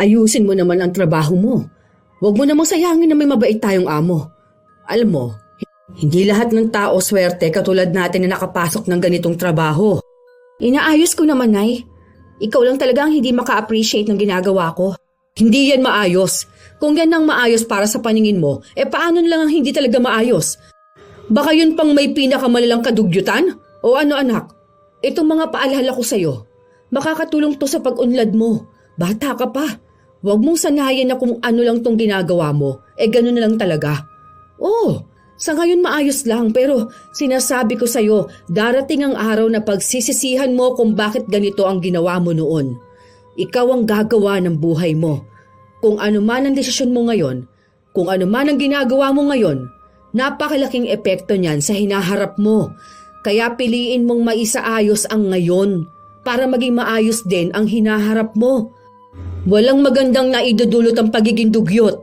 Ayusin mo naman ang trabaho mo. Huwag mo namang sayangin na may mabait tayong amo. Alam mo, hindi lahat ng tao swerte katulad natin na nakapasok ng ganitong trabaho. Inaayos ko naman, Nay. Ikaw lang talaga ang hindi maka-appreciate ng ginagawa ko. Hindi yan maayos. Kung yan ang maayos para sa paningin mo, paano lang ang hindi talaga maayos? Baka yun pang may pinakamalalang kadugyutan? O ano anak? Itong mga paalala ko sa'yo, makakatulong to sa pag-unlad mo. Bata ka pa. Huwag mong sanayin na kung ano lang tong ginagawa mo, ganun na lang talaga. Oo, sa ngayon maayos lang pero sinasabi ko sa'yo, darating ang araw na pagsisisihan mo kung bakit ganito ang ginawa mo noon. Ikaw ang gagawa ng buhay mo. Kung ano man ang desisyon mo ngayon, kung ano man ang ginagawa mo ngayon, napakalaking epekto niyan sa hinaharap mo. Kaya piliin mong maisaayos ang ngayon para maging maayos din ang hinaharap mo. Walang magandang naidudulot ang pagiging dugyot.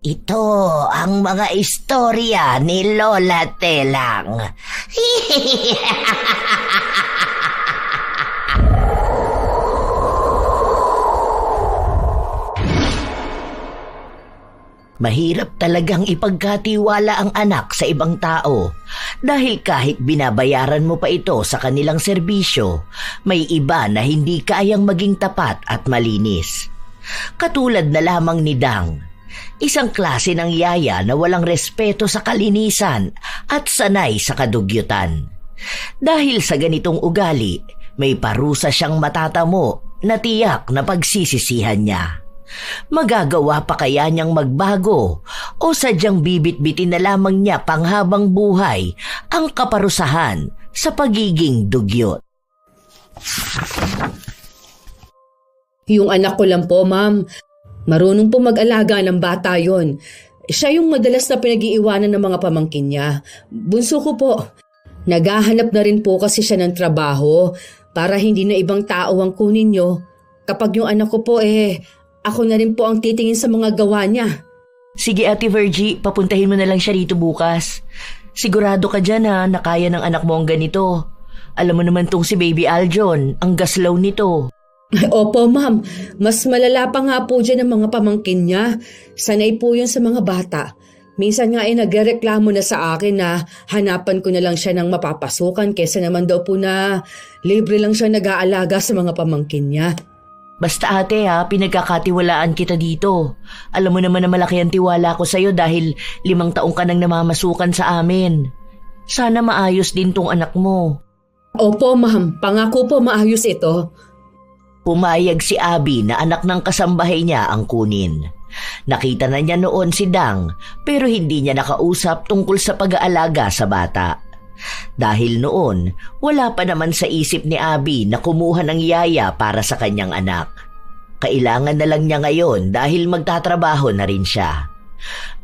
Ito ang mga istorya ni Lola Telang. Mahirap talagang ipagkatiwala ang anak sa ibang tao dahil kahit binabayaran mo pa ito sa kanilang serbisyo, may iba na hindi kayang maging tapat at malinis. Katulad na lamang ni Dang, isang klase ng yaya na walang respeto sa kalinisan at sanay sa kadugyutan. Dahil sa ganitong ugali, may parusa siyang matatamo na tiyak na pagsisisihan niya. Magagawa pa kaya niyang magbago o sadyang bibit-bitin na lamang niya panghabang buhay ang kaparusahan sa pagiging dugyot? Yung anak ko lang po, ma'am. Marunong po mag-alaga ng bata yon. Siya yung madalas na pinag-iiwanan ng mga pamangkin niya. Bunso ko po. Naghahanap na rin po kasi siya ng trabaho para hindi na ibang tao ang kunin niyo. Kapag yung anak ko po ako na rin po ang titingin sa mga gawa niya. Sige Ate Virgie, papuntahin mo na lang siya rito bukas. Sigurado ka dyan na kaya ng anak mo ang ganito. Alam mo naman tong si Baby Aljon, ang gaslaw nito. Opo ma'am, mas malala pa nga po dyan ang mga pamangkin niya. Sanay po yun sa mga bata. Minsan nga nagreklamo na sa akin na hanapan ko na lang siya ng mapapasukan kesa naman daw po na libre lang siya nag-aalaga sa mga pamangkin niya. Basta ate pinagkakatiwalaan kita dito. Alam mo naman na malaki ang tiwala ko sa'yo dahil 5 taong ka nang namamasukan sa amin. Sana maayos din tong anak mo. Opo ma'am, pangako po maayos ito. Pumayag si Abby na anak ng kasambahay niya ang kunin. Nakita na niya noon si Dang pero hindi niya nakausap tungkol sa pag-aalaga sa bata. Dahil noon, wala pa naman sa isip ni Abby na kumuha ng yaya para sa kanyang anak. Kailangan na lang niya ngayon dahil magtatrabaho na rin siya.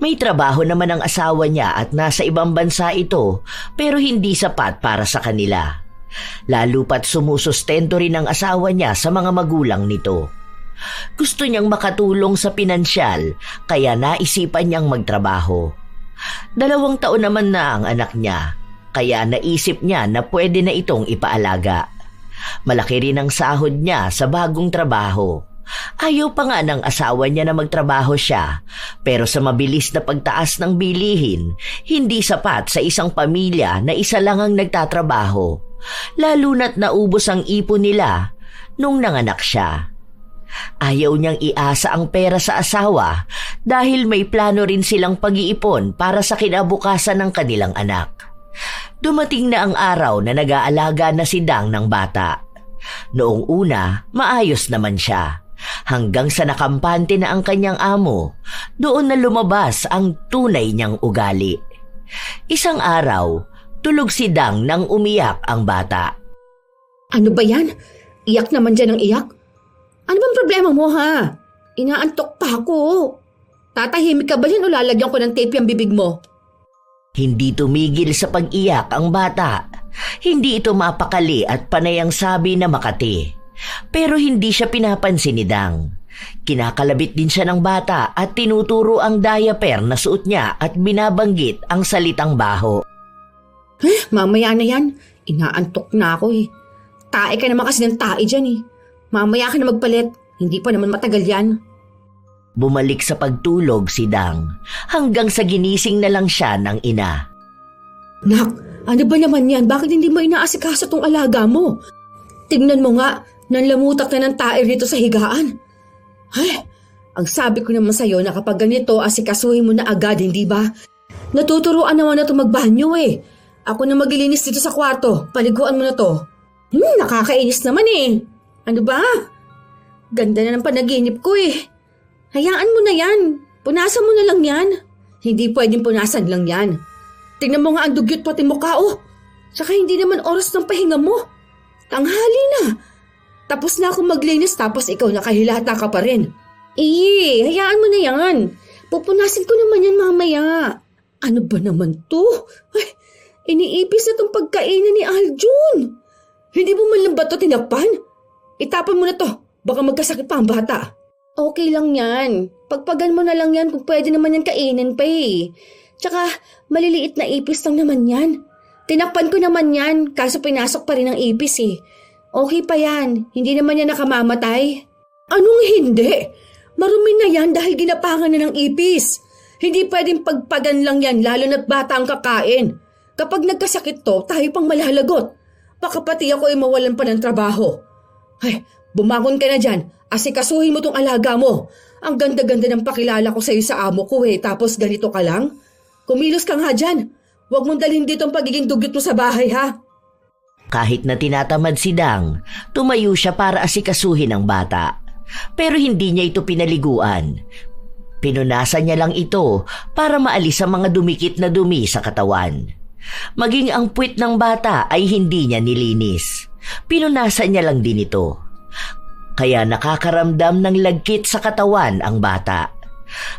May trabaho naman ang asawa niya at nasa ibang bansa ito pero hindi sapat para sa kanila. Lalo pat sumusustento rin ang asawa niya sa mga magulang nito. Gusto niyang makatulong sa pinansyal kaya naisipan niyang magtrabaho. 2 taon naman na ang anak niya. Kaya naisip niya na pwede na itong ipaalaga. Malaki rin ang sahod niya sa bagong trabaho. Ayaw pa nga ng asawa niya na magtrabaho siya, pero sa mabilis na pagtaas ng bilihin, hindi sapat sa isang pamilya na isa lang ang nagtatrabaho, lalo na't naubos ang ipon nila nung nanganak siya. Ayaw niyang iasa ang pera sa asawa dahil may plano rin silang pag-iipon para sa kinabukasan ng kanilang anak. Dumating na ang araw na nag-aalaga na si Dang ng bata. Noong una, maayos naman siya. Hanggang sa nakampante na ang kanyang amo, doon na lumabas ang tunay niyang ugali. Isang araw, tulog si Dang nang umiyak ang bata. Ano ba yan? Iyak naman dyan ng iyak? Ano bang problema mo ha? Inaantok pa ako. Tatahimik ka ba yan o lalagyan ko ng tape yung bibig mo? Hindi tumigil sa pag-iyak ang bata. Hindi ito mapakali at panay ang sabi na Makati. Pero hindi siya pinapansin ni Dang. Kinakalabit din siya ng bata at tinuturo ang diaper na suot niya at binabanggit ang salitang baho. Mamaya na yan. Inaantok na ako Tae ka naman kasi ng tae dyan Mamaya ka na magpalit. Hindi pa naman matagal yan. Bumalik sa pagtulog si Dang hanggang sa ginising na lang siya ng ina. Nak, ano ba naman yan? Bakit hindi mo inaasikaso tong alaga mo? Tignan mo nga, nanlamutak na ng taer dito sa higaan. Ay, ang sabi ko naman sa'yo na kapag ganito, asikasuhin mo na agad, hindi ba? Natuturuan naman na ito magbanyo eh. Ako na maglilinis dito sa kwarto. Paliguan mo na to. Nakakainis naman eh. Ano ba? Ganda na ng panaginip ko eh. Hayaan mo na yan. Punasan mo na lang yan. Hindi pwedeng punasan lang yan. Tingnan mo nga ang dugyot pati mukha oh. Tsaka hindi naman oras ng pahinga mo. Tanghali na. Tapos na akong maglinis tapos ikaw nakahilata ka pa rin. Hayaan mo na yan. Pupunasin ko naman yan mamaya. Ano ba naman to? Ay, iniipis na tong pagkainan ni Aljun. Hindi mo man lang ba to tinakpan? Itapon mo na to. Baka magkasakit pa ang bata. Okay lang yan. Pagpagan mo na lang yan kung pwede naman yan kainin pa eh. Tsaka maliliit na ipis lang naman yan. Tinakpan ko naman yan kaso pinasok pa rin ang ipis eh. Okay pa yan. Hindi naman yan nakamamatay. Anong hindi? Marumi na yan dahil ginapangan na ng ipis. Hindi pwedeng pagpagan lang yan lalo na't bata ang kakain. Kapag nagkasakit to, tayo pang malalagot. Baka pati ako ay mawalan pa ng trabaho. Ay, bumangon ka na dyan. Asikasuhin mo tong alaga mo. Ang ganda-ganda ng pakilala ko sa'yo sa amo ko eh. Tapos ganito ka lang? Kumilos ka nga dyan. Huwag mong dalhin dito ang pagiging dugyot mo sa bahay ha. Kahit na tinatamad si Dang, tumayo siya para asikasuhin ang bata. Pero hindi niya ito pinaliguan. Pinunasan niya lang ito para maalis ang mga dumikit na dumi sa katawan. Maging ang puwit ng bata ay hindi niya nilinis. Pinunasan niya lang din ito. Kaya nakakaramdam ng lagkit sa katawan ang bata.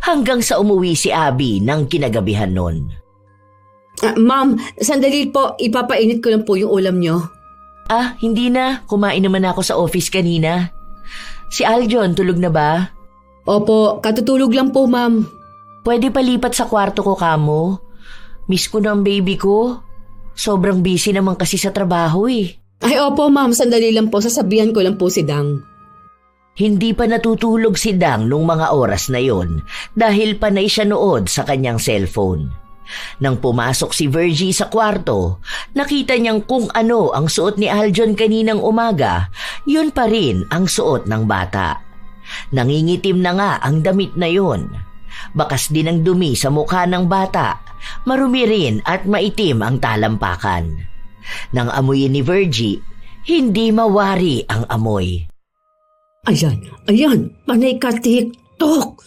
Hanggang sa umuwi si Abby ng kinagabihan nun. Ma'am, sandali po. Ipapainit ko lang po yung ulam nyo. Hindi na. Kumain naman ako sa office kanina. Si Aljon, tulog na ba? Opo, katutulog lang po ma'am. Pwede palipat sa kwarto ko kamo. Miss ko na ang baby ko. Sobrang busy naman kasi sa trabaho eh. Ay opo ma'am, sandali lang po. Sasabihan ko lang po si Dang. Hindi pa natutulog si Dang nung mga oras na yon dahil panay siya nood sa kanyang cellphone. Nang pumasok si Virgie sa kwarto, nakita niyang kung ano ang suot ni Aljon kaninang umaga, yun pa rin ang suot ng bata. Nangingitim na nga ang damit na yon. Bakas din ang dumi sa mukha ng bata, marumi rin at maitim ang talampakan. Nang amuyin ni Virgie, hindi mawari ang amoy. Ayan, panay ka TikTok.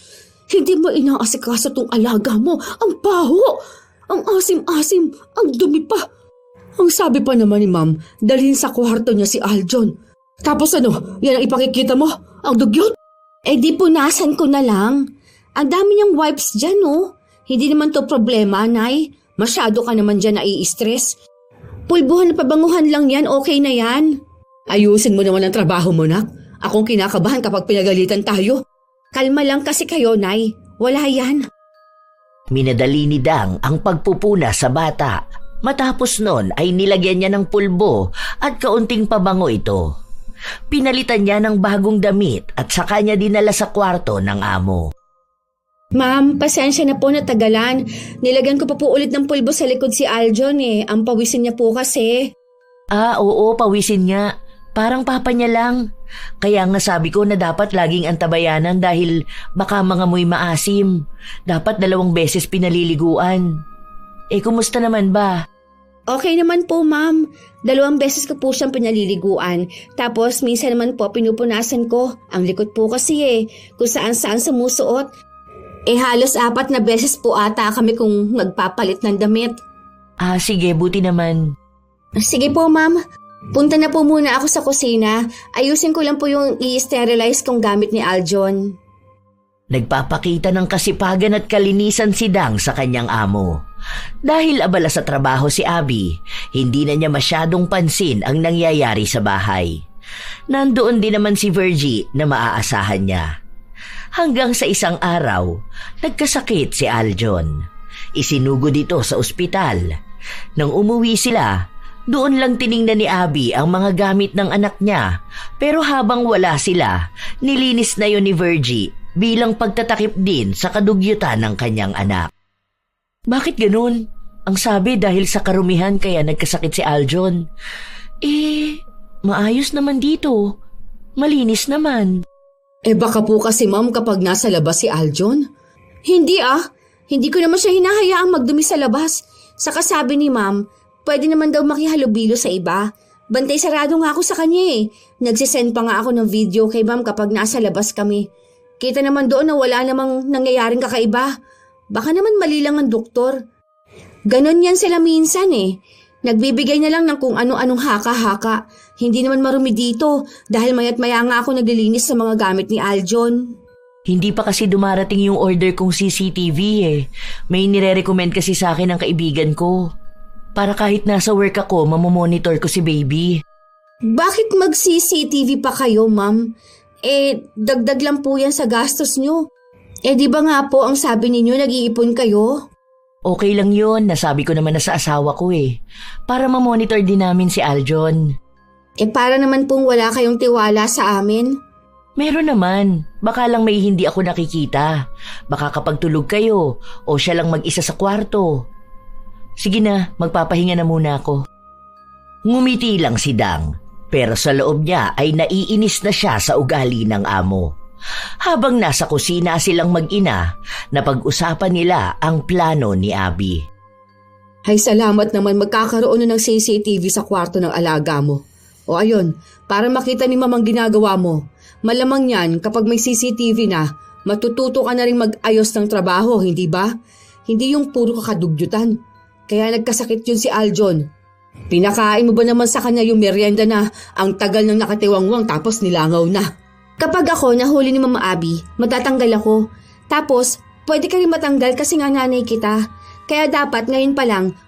Hindi mo inaasikaso tong alaga mo. Ang baho, ang asim-asim, ang dumi pa. Ang sabi pa naman ni ma'am, dalhin sa kwarto niya si Aljon. Tapos ano, yan ang ipakikita mo? Ang dugyot? Di punasan ko na lang. Ang dami niyang wipes dyan oh. Hindi naman to problema, Nay. Masyado ka naman dyan nai-stress. Pulbuhan na pabanguhan lang yan, okay na yan. Ayusin mo naman ang trabaho mo, nak. Akong kinakabahan kapag pinagalitan tayo. Kalma lang kasi kayo, Nay. Wala yan. Minadali ni Dang ang pagpupuna sa bata. Matapos nun ay nilagyan niya ng pulbo at kaunting pabango ito. Pinalitan niya ng bagong damit at saka niya dinala sa kwarto ng amo. Ma'am, pasensya na po na tagalan. Nilagyan ko pa po ulit ng pulbo sa likod si Aljon eh. Ang pawisin niya po kasi. Oo, pawisin nga. Parang papa niya lang. Kaya nga sabi ko na dapat laging antabayanan dahil baka mangamoy maasim. Dapat 2 beses pinaliliguan. Kumusta naman ba? Okay naman po, ma'am. 2 beses ko po siyang pinaliliguan. Tapos minsan naman po pinupunasan ko. Ang likod po kasi kung saan-saan sumusuot. Halos 4 na beses po ata kami kung nagpapalit ng damit. Sige, buti naman. Sige po, ma'am. Punta na po muna ako sa kusina. Ayusin ko lang po yung i-sterilize kong gamit ni Aljon. Nagpapakita ng kasipagan at kalinisan si Dang sa kanyang amo. Dahil abala sa trabaho si Abby, hindi na niya masyadong pansin ang nangyayari sa bahay. Nandoon din naman si Virgie na maaasahan niya. Hanggang sa isang araw, nagkasakit si Aljon. Isinugod ito sa ospital. Nang umuwi sila, Doon lang tiningnan ni Abby ang mga gamit ng anak niya, pero habang wala sila, nilinis na yun ni Virgie bilang pagtatakip din sa kadugyutan ng kanyang anak. Bakit ganun? Ang sabi dahil sa karumihan kaya nagkasakit si Aljon. Maayos naman dito. Malinis naman. Baka po kasi ma'am kapag nasa labas si Aljon. Hindi Hindi ko naman siya hinahayaang magdumi sa labas. Saka sabi ni ma'am, pwede naman daw makihalubilo sa iba. Bantay sarado nga ako sa kanya eh. Nagsisend pa nga ako ng video kay ma'am kapag nasa labas kami. Kita naman doon na wala namang nangyayaring kakaiba. Baka naman mali lang ang doktor. Ganon yan sila minsan eh. Nagbibigay na lang ng kung ano-anong haka-haka. Hindi naman marumi dito dahil mayat maya nga ako naglilinis sa mga gamit ni Aljon. Hindi pa kasi dumarating yung order kong CCTV eh. May nire-recommend kasi sa akin ng kaibigan ko. Para kahit nasa work ako, mamomonitor ko si baby. Bakit mag-CCTV pa kayo, ma'am? Dagdag lang po yan sa gastos nyo. Di ba nga po ang sabi ninyo nag-iipon kayo? Okay lang yun, nasabi ko naman na sa asawa ko eh. Para mamonitor din namin si Aljon. Para naman pong wala kayong tiwala sa amin. Meron naman. Baka lang may hindi ako nakikita. Baka kapag tulog kayo o siya lang mag-isa sa kwarto. Sige na, magpapahinga na muna ako. Ngumiti lang si Dang, pero sa loob niya ay naiinis na siya sa ugali ng amo. Habang nasa kusina silang mag-ina, napag-usapan nila ang plano ni Abby. Ay salamat naman magkakaroon na ng CCTV sa kwarto ng alaga mo. O ayun, para makita ni mamang ginagawa mo. Malamang yan kapag may CCTV na, matututo ka na rin mag-ayos ng trabaho, hindi ba? Hindi yung puro kakadugyutan. Kaya nagkasakit yun si Aljon. Pinakain mo ba naman sa kanya yung merienda na ang tagal ng nakatiwangwang tapos nilangaw na? Kapag ako nahuli ni Mama Abby, matatanggal ako. Tapos, pwede ka rin matanggal kasi nga nanay kita. Kaya dapat ngayon pa lang,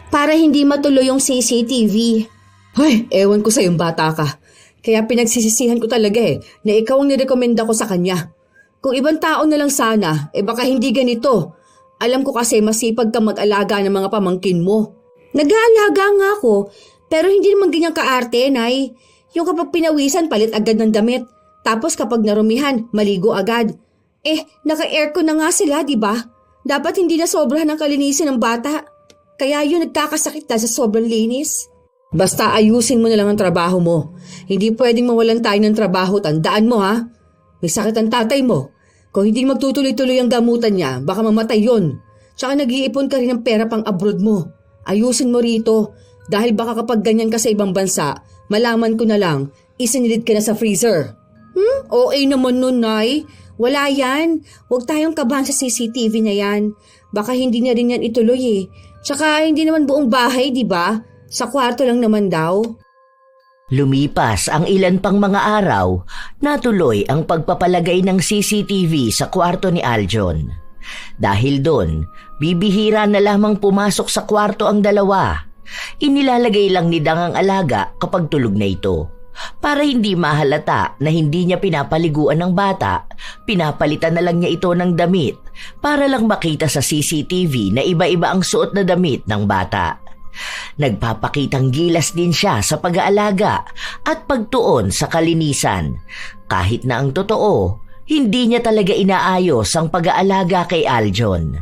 para hindi matuloy yung CCTV. Hoy, ewan ko sa yung bata ka. Kaya pinagsisisihan ko talaga na ikaw ang nirekomenda ko sa kanya. Kung ibang tao na lang sana, baka hindi ganito. Alam ko kasi masipag ka mag-alaga ng mga pamangkin mo. Nag-aalaga nga ako, pero hindi naman ganyan kaarte, Nay. Yung kapag pinawisan, palit agad ng damit. Tapos kapag narumihan, maligo agad. Naka-aircon na nga sila, di ba? Dapat hindi na sobrahan ang kalinisin ng bata. Kaya yun nagkakasakit na sa sobrang linis. Basta ayusin mo na lang ang trabaho mo. Hindi pwedeng mawalan tayo ng trabaho, tandaan mo ha. May sakit ang tatay mo. Kung hindi magtutuloy-tuloy ang gamutan niya, baka mamatay yun. Tsaka nag-iipon ka rin ng pera pang abroad mo. Ayusin mo rito. Dahil baka kapag ganyan ka sa ibang bansa, malaman ko na lang, isinilid ka na sa freezer. Okay naman nun, Nay. Wala yan. Huwag tayong kabahan sa CCTV na yan. Baka hindi na rin yan ituloy eh. Tsaka hindi naman buong bahay, di ba? Sa kwarto lang naman daw. Lumipas ang ilan pang mga araw, natuloy ang pagpapalagay ng CCTV sa kwarto ni Aljon. Dahil doon, bibihira na lamang pumasok sa kwarto ang dalawa. Inilalagay lang ni Dang ang alaga kapag tulog na ito. Para hindi mahalata na hindi niya pinapaliguan ng bata, pinapalitan na lang niya ito ng damit para lang makita sa CCTV na iba-iba ang suot na damit ng bata. Nagpapakitang gilas din siya sa pag-aalaga at pagtuon sa kalinisan. Kahit na ang totoo, hindi niya talaga inaayos ang pag-aalaga kay Aljon.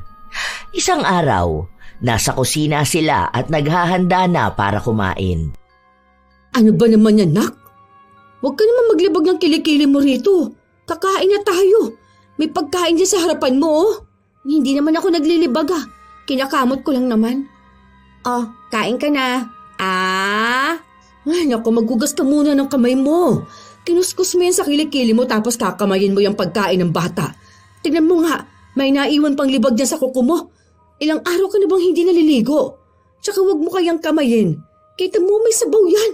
Isang araw, nasa kusina sila at naghahanda na para kumain. Ano ba naman yan, Nak? Huwag ka naman maglibag ng kilikili mo rito. Kakain na tayo. May pagkain dyan sa harapan mo, oh. Hindi naman ako naglilibag, ah. Kinakamot ko lang naman. Oh, kain ka na. Ay, naku, maghugas ka muna ng kamay mo. Kinuskus mo yan sa kilikili mo tapos kakamayin mo yung pagkain ng bata. Tignan mo nga, may naiwan pang libag dyan sa kuko mo. Ilang araw ka na bang hindi naliligo? Tsaka huwag mo kayang kamayin. Kita mo may sabaw yan.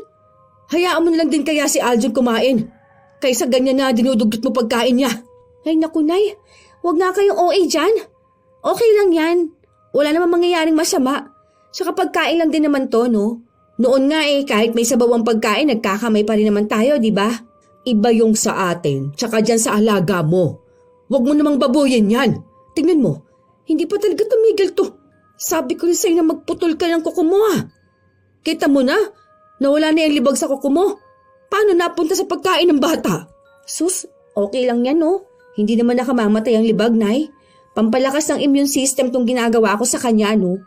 Hayaan mo na lang din kaya si Aljon kumain. Kaysa ganyan na dinudugot mo pagkain niya. Ay naku, Nay, huwag na kayong OA dyan. Okay lang yan. Wala namang mangyayaring masama. Tsaka pagkain lang din naman to, no? Noon nga kahit may sabaw ang pagkain, nagkakamay pa rin naman tayo, di ba? Iba yung sa atin, tsaka dyan sa alaga mo. Huwag mo namang babuyin yan. Tingnan mo, hindi pa talaga tumigil to. Sabi ko rin sa'yo na magputol ka ng kuko mo, ah. Kita mo na, nawala na yung libag sa kuko mo. Paano napunta sa pagkain ng bata? Sus, okay lang yan no. Hindi naman nakamamatay ang libag, Nay. Pampalakas ng immune system tong ginagawa ko sa kanya, no.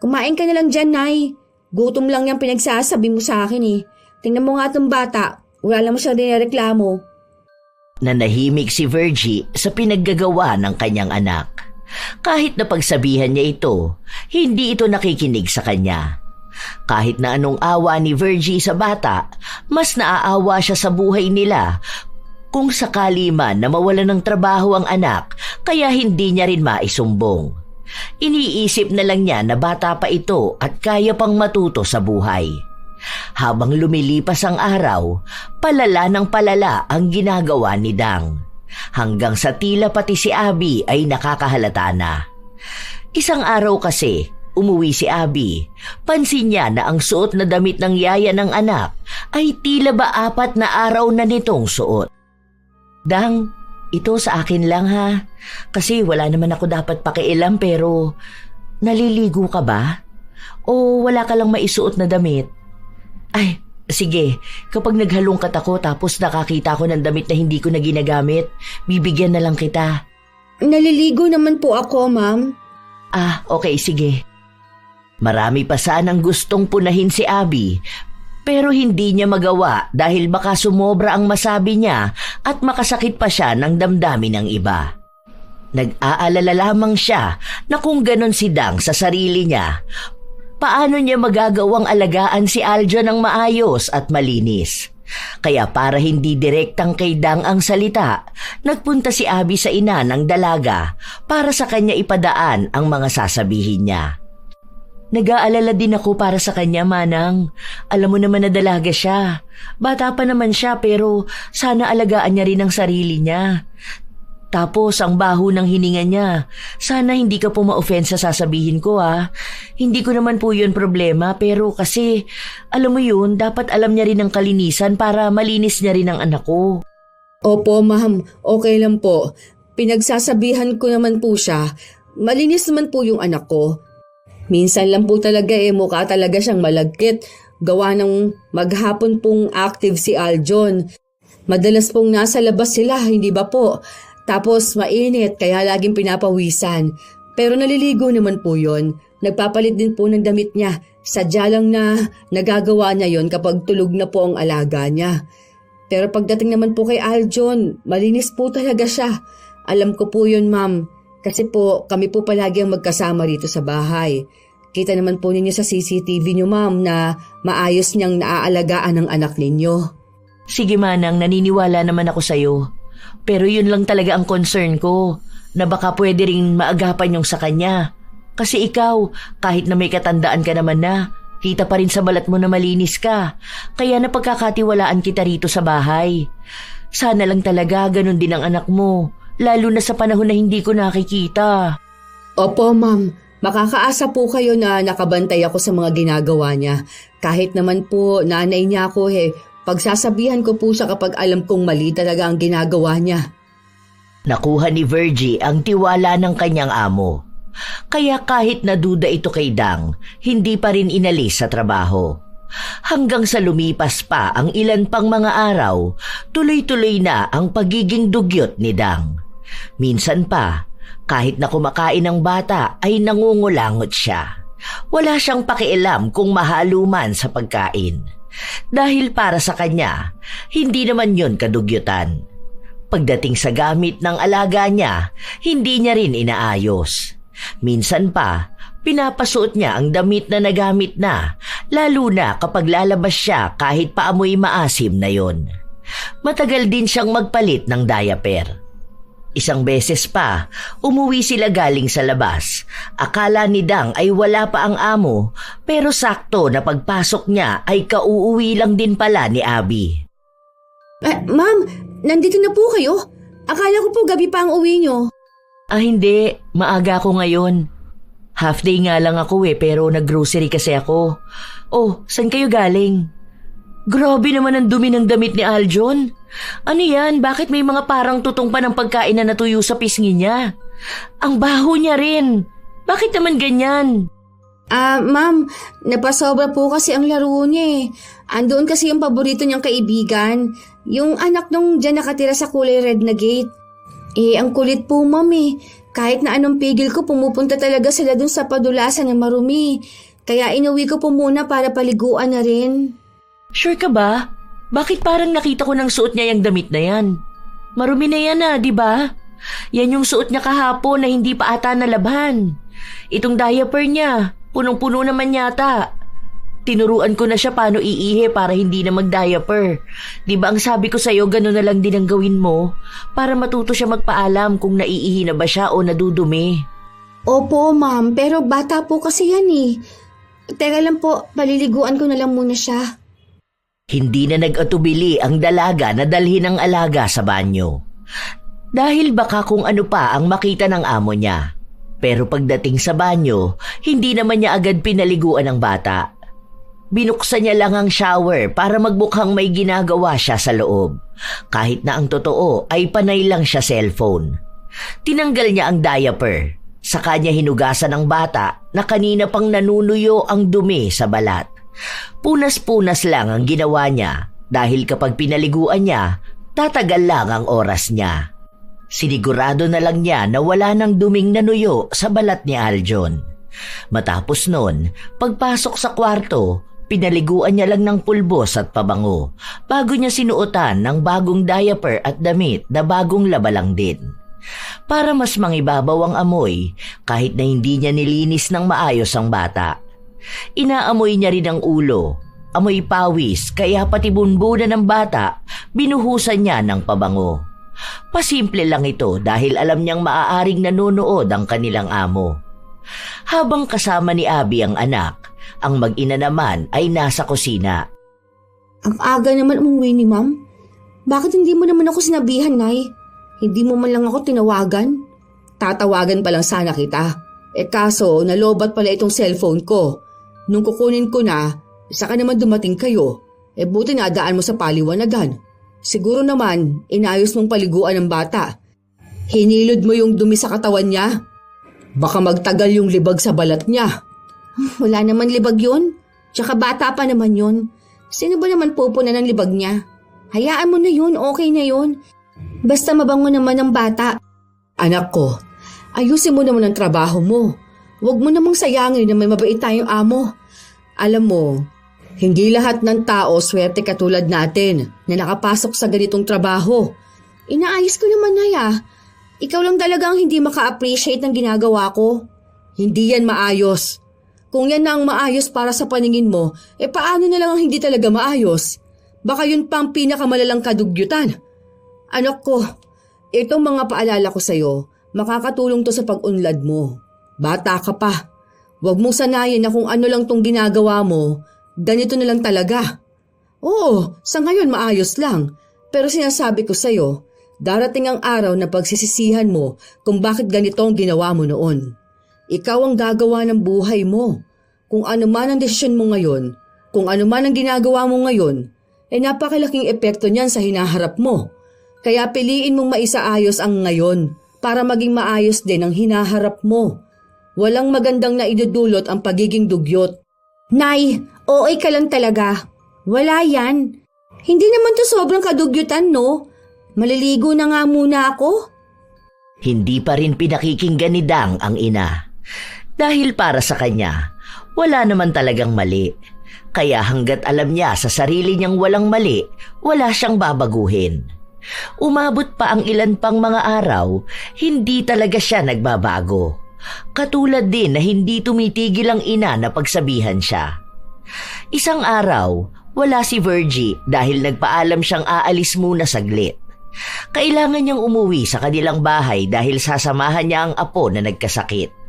Kumain ka na lang dyan, Nay. Gutom lang yung pinagsasabi mo sa akin eh. Tingnan mo nga itong bata. Wala lang mo siya dinireklamo. Nanahimik si Virgie sa pinaggagawa ng kanyang anak. Kahit na pagsabihan niya ito, hindi ito nakikinig sa kanya. Kahit na anong awa ni Virgie sa bata, mas naaawa siya sa buhay nila kung sakali man na mawala ng trabaho ang anak, kaya hindi niya rin maisumbong. Iniisip na lang niya na bata pa ito at kaya pang matuto sa buhay. Habang lumilipas ang araw, palala ng palala ang ginagawa ni Dang. Hanggang sa tila pati si Abby ay nakakahalata na. Isang araw kasi, umuwi si Abby. Pansin niya na ang suot na damit ng yaya ng anak ay tila ba 4 na araw na nitong suot. Dang, ito sa akin lang ha. Kasi wala naman ako dapat pakialam pero naliligo ka ba? O wala ka lang maisuot na damit? Ay, sige. Kapag naghalongkat ako tapos nakakita ko ng damit na hindi ko na ginagamit, bibigyan na lang kita. Naliligo naman po ako, Ma'am. Ah, okay, sige. Marami pa sanang gustong punahin si Abby, pero hindi niya magawa dahil baka sumobra ang masabi niya at makasakit pa siya ng damdamin ng iba. Nag-aalala lamang siya na kung ganon si Dang sa sarili niya, paano niya magagawang alagaan si Aljon ng maayos at malinis? Kaya para hindi direktang kay Dang ang salita, nagpunta si Abby sa ina ng dalaga para sa kanya ipadaan ang mga sasabihin niya. Nag-aalala din ako para sa kanya, Manang. Alam mo naman na dalaga siya. Bata pa naman siya pero sana alagaan niya rin ang sarili niya. Tapos ang baho ng hininga niya. Sana hindi ka po ma-offend sa sasabihin ko Hindi ko naman po yun problema pero kasi alam mo yun, dapat alam niya rin ang kalinisan para malinis niya rin ang anak ko. Opo, Ma'am. Okay lang po. Pinagsasabihan ko naman po siya. Malinis naman po yung anak ko. Minsan lang po talaga mukha talaga siyang malagkit. Gawa ng maghapon pong active si Aljon. Madalas pong nasa labas sila, hindi ba po? Tapos mainit kaya laging pinapawisan. Pero naliligo naman po yon. Nagpapalit din po ng damit niya. Sadya lang na nagagawa niya yon kapag tulog na po ang alaga niya. Pero pagdating naman po kay Aljon, malinis po talaga siya. Alam ko po yun, Ma'am. Kasi po kami po palagi ang magkasama rito sa bahay. Kita naman po ninyo sa CCTV niyo, Ma'am, na maayos niyang naaalagaan ang anak ninyo. Sige Manang, naniniwala naman ako sa'yo. Pero yun lang talaga ang concern ko, na baka pwede ring maagapan yung sa kanya. Kasi ikaw, kahit na may katandaan ka naman na, kita pa rin sa balat mo na malinis ka. Kaya napagkakatiwalaan kita rito sa bahay. Sana lang talaga ganun din ang anak mo, lalo na sa panahon na hindi ko nakikita. Opo, Ma'am. Makakaasa po kayo na nakabantay ako sa mga ginagawa niya. Kahit naman po nanay niya ako pagsasabihan ko po siya kapag alam kong mali talaga ang ginagawa niya. Nakuha ni Virgie ang tiwala ng kanyang amo. Kaya kahit naduda ito kay Dang, hindi pa rin inalis sa trabaho. Hanggang sa lumipas pa ang ilan pang mga araw, tuloy-tuloy na ang pagiging dugyot ni Dang. Minsan pa, kahit na kumakain ng bata ay nangungulangot siya. Wala siyang pakialam kung mahalo man sa pagkain. Dahil para sa kanya, hindi naman yon kadugyutan. Pagdating sa gamit ng alaga niya, hindi niya rin inaayos. Minsan pa, pinapasuot niya ang damit na nagamit na, lalo na kapag lalabas siya kahit paamoy maasim na yon. Matagal din siyang magpalit ng diaper. Isang beses pa, umuwi sila galing sa labas. Akala ni Dang ay wala pa ang amo, pero sakto na pagpasok niya ay kauuwi lang din pala ni Abby. Ma'am, nandito na po kayo? Akala ko po gabi pa ang uwi niyo. Hindi. Maaga ako ngayon. Half day nga lang ako pero nag-grocery kasi ako. Oh, saan kayo galing? Grabe naman ang dumi ng damit ni Aljon. Ano yan? Bakit may mga parang tutong pa ng pagkain na natuyo sa pisngi niya? Ang baho niya rin. Bakit naman ganyan? Ma'am, napasobra po kasi ang laro niya eh. Andoon kasi yung paborito niyang kaibigan. Yung anak nung dyan nakatira sa kulay red na gate. Ang kulit po ma'am eh. Kahit na anong pigil ko, pumupunta talaga sila dun sa padulasan na marumi. Kaya inuwi ko po muna para paliguan na rin. Sure ka ba? Bakit parang nakita ko ng suot niya yung damit na yan? Marumi na yan di ba? Yan yung suot niya kahapon na hindi pa ata nalabhan. Itong diaper niya, punong-puno naman yata. Tinuruan ko na siya paano iihi para hindi na mag-diaper. Di ba ang sabi ko sa'yo, gano'n na lang din ang gawin mo? Para matuto siya magpaalam kung naiihi na ba siya o nadudumi. Opo ma'am, pero bata po kasi yan eh. Teka lang po, paliliguan ko na lang muna siya. Hindi na nag-atubili ang dalaga na dalhin ang alaga sa banyo. Dahil baka kung ano pa ang makita ng amo niya. Pero pagdating sa banyo, hindi naman niya agad pinaliguan ang bata. Binuksan niya lang ang shower para magmukhang may ginagawa siya sa loob. Kahit na ang totoo ay panay lang siya cellphone. Tinanggal niya ang diaper. Sa kanya hinugasan ng bata na kanina pang nanunuyo ang dumi sa balat. Punas-punas lang ang ginawa niya dahil kapag pinaliguan niya, tatagal lang ang oras niya. Sinigurado na lang niya na wala nang duming nanuyo sa balat ni Aljon. Matapos nun, pagpasok sa kwarto, pinaliguan niya lang ng pulbos at pabango bago niya sinuotan ng bagong diaper at damit na bagong labalang din. Para mas mangibabaw ang amoy kahit na hindi niya nilinis ng maayos ang bata. Inaamoy niya rin ang ulo, amoy pawis kaya pati bunbunan ng bata binuhusan niya ng pabango. Pasimple lang ito dahil alam niyang maaaring nanonood ang kanilang amo. Habang kasama ni Abby ang anak, ang mag-ina naman ay nasa kusina. Ang aga naman umuwi ni ma'am. Bakit hindi mo naman ako sinabihan, Nay? Hindi mo man lang ako tinawagan? Tatawagan pa lang sana kita. Kaso, nalobat pala itong cellphone ko. Nung kukunin ko na, saka naman dumating kayo. Buti na daan mo sa paliwanagan. Siguro naman, inayos mong paliguan ng bata. Hinilod mo yung dumi sa katawan niya. Baka magtagal yung libag sa balat niya. Wala naman libag yun. Tsaka bata pa naman yun. Sino ba naman pupuna ng libag niya? Hayaan mo na yun, okay na yun. Basta mabango naman ang bata. Anak ko, ayusin mo naman ang trabaho mo. Huwag mo namang sayangin na may mabait tayong amo. Alam mo, hindi lahat ng tao swerte katulad natin na nakapasok sa ganitong trabaho. Inaayos ko naman na Ikaw lang talaga ang hindi maka-appreciate ng ginagawa ko. Hindi yan maayos. Kung yan na ang maayos para sa paningin mo, paano na lang ang hindi talaga maayos? Baka yun pa ang pinakamalalang kadugyutan. Anak ko, itong mga paalala ko sa'yo, makakatulong to sa pag-unlad mo. Bata ka pa. Huwag mong sanayin na kung ano lang tong ginagawa mo, ganito na lang talaga. Oo, sa ngayon maayos lang. Pero sinasabi ko sa'yo, darating ang araw na pagsisisihan mo kung bakit ganito ang ginawa mo noon. Ikaw ang gagawa ng buhay mo. Kung ano man ang desisyon mo ngayon, kung ano man ang ginagawa mo ngayon, napakalaking epekto niyan sa hinaharap mo. Kaya piliin mong maisaayos ang ngayon para maging maayos din ang hinaharap mo. Walang magandang naidudulot ang pagiging dugyot. Nay, OA ka lang talaga. Wala yan. Hindi naman to sobrang kadugyutan, no? Maliligo na nga muna ako. Hindi pa rin pinakikinggan ni Dang ang ina. Dahil para sa kanya, wala naman talagang mali. Kaya hanggat alam niya sa sarili niyang walang mali, wala siyang babaguhin. Umabot pa ang ilan pang mga araw, hindi talaga siya nagbabago. Katulad din na hindi tumitigil ang ina na pagsabihan siya. Isang araw, wala si Virgie dahil nagpaalam siyang aalis muna saglit. Kailangan niyang umuwi sa kanilang bahay dahil sasamahan niya ang apo na nagkasakit.